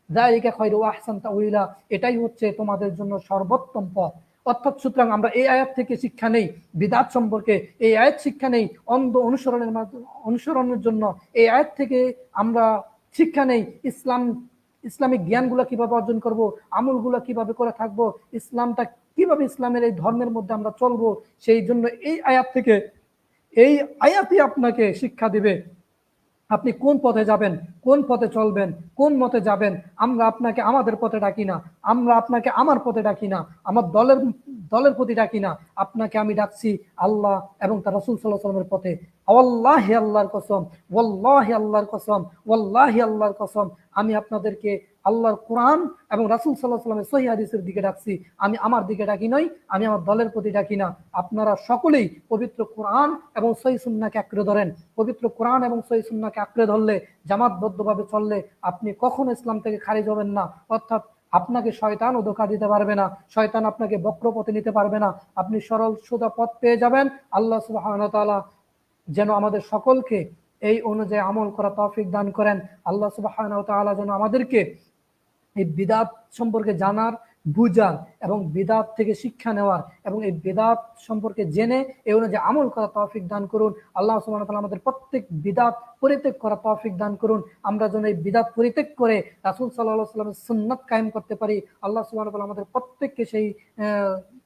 যালিকা খায়রু ওয়া আহসান তাউইলা, এটাই হচ্ছে তোমাদের জন্য সর্বোত্তম পথ। অর্থাৎ সুতরাং আমরা এই আয়াত থেকে শিক্ষা নেই বিদআত সম্পর্কে, এই আয়াত শিক্ষা নেই অন্ধ অনুসরণের জন্য, এই আয়াত থেকে আমরা শিক্ষা নেই ইসলামিক জ্ঞানগুলো কিভাবে অর্জন করব, আমলগুলো কিভাবে করে থাকবো, ইসলামটা কিভাবে, ইসলামের এই ধর্মের মধ্যে আমরা চলবো। সেই জন্য এই আয়াতই আপনাকে শিক্ষা দিবে আপনি কোন পথে যাবেন, কোন পথে চলবেন, কোন মতে যাবেন। আমরা আপনাকে আমাদের পথে ডাকি না, আমরা আপনাকে আমার পথে ডাকি না, আমার দলের প্রতি ডাকি না। আপনাকে আমি ডাকছি আল্লাহ এবং তার রাসূল সাল্লাল্লাহু আলাইহি ওয়াসাল্লামের পথে। ওয়াল্লাহি আল্লাহর কসম, ওয়াল্লাহি আল্লাহর কসম, ওয়াল্লাহি আল্লাহর কসম, আমি আপনাদেরকে আল্লাহর কোরআন এবং রাসূল সাল্লাল্লাহু আলাইহি ওয়াসাল্লামের সহিহ হাদিসের দিকে ডাকছি। আমি আমার দিকে ডাকি নই, আমি আমার দলের প্রতি ডাকি না। আপনারা সকলেই পবিত্র কোরআন এবং সহিহ সুন্নাহকে আঁকড়ে ধরেন। পবিত্র কোরআন এবং সহিহ সুন্নাহকে আঁকড়ে ধরলে, জামাতবদ্ধভাবে চললে আপনি কখনো ইসলাম থেকে খারিজ হবেন না। অর্থাৎ আপনাকে শয়তানও ধোঁকা দিতে পারবে না, শয়তান আপনাকে বক্র পথে নিতে পারবে না। আপনি সরল সোজা পথ পেয়ে যাবেন। আল্লাহ সুবহানাহু ওয়া তাআলা যেন আমাদের সকলকে এই অনুযায়ী আমল করা তৌফিক দান করেন। আল্লাহ সুবহানাহু ওয়া তাআলা যেন আমাদেরকে এই বিদআত সম্পর্কে জানার, বুঝার এবং বিদআত থেকে শিক্ষা নেওয়ার এবং এই বিদআত সম্পর্কে জেনে এই অনুযায়ী আমল করা তৌফিক দান করুন। আল্লাহ সুবহানাহু ওয়া তাআলা আমাদের প্রত্যেক বিদআত পরিত্যাগ করা তৌফিক দান করুন। আমরা যেন এই বিদআত পরিত্যাগ করে রাসূল সাল্লাল্লাহু আলাইহি ওয়াসাল্লামের সুন্নাত কায়েম করতে পারি। আল্লাহ সুবহানাহু ওয়া তাআলা আমাদের প্রত্যেককে সেই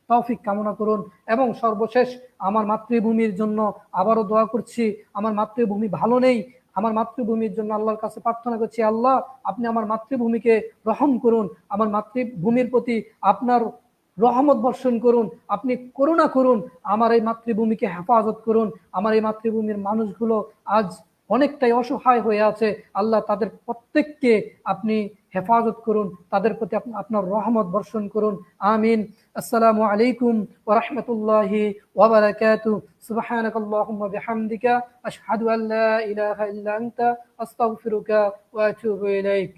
তৌফিক কামনা করুন। এবং সর্বশেষ আমার মাতৃভূমির জন্য আবারও দোয়া করছি। আমার মাতৃভূমি ভালো নেই, আমার মাতৃভূমির জন্য আল্লাহর কাছে প্রার্থনা করছি, আল্লাহ আপনি আমার মাতৃভূমিকে রহম করুন, আমার মাতৃভূমির প্রতি আপনার রহমত বর্ষণ করুন, আপনি করুণা করুন, আমার এই মাতৃভূমিকে হেফাজত করুন। আমার এই মাতৃভূমির মানুষগুলো আজ অনেকটাই অসহায় হয়ে আছে, আল্লাহ তাদের প্রত্যেককে আপনি হেফাজত করুন, তাদের প্রতি আপনার রহমত বর্ষণ করুন। আমিন। আসসালামু আলাইকুম ওয়া রাহমাতুল্লাহি ওয়া বারাকাতুহু। সুবহানাকাল্লাহুম্মা বিহামদিকা আশহাদু আল্লা ইলাহা ইল্লা আনতা আস্তাগফিরুকা ওয়া আতুবু ইলাইক।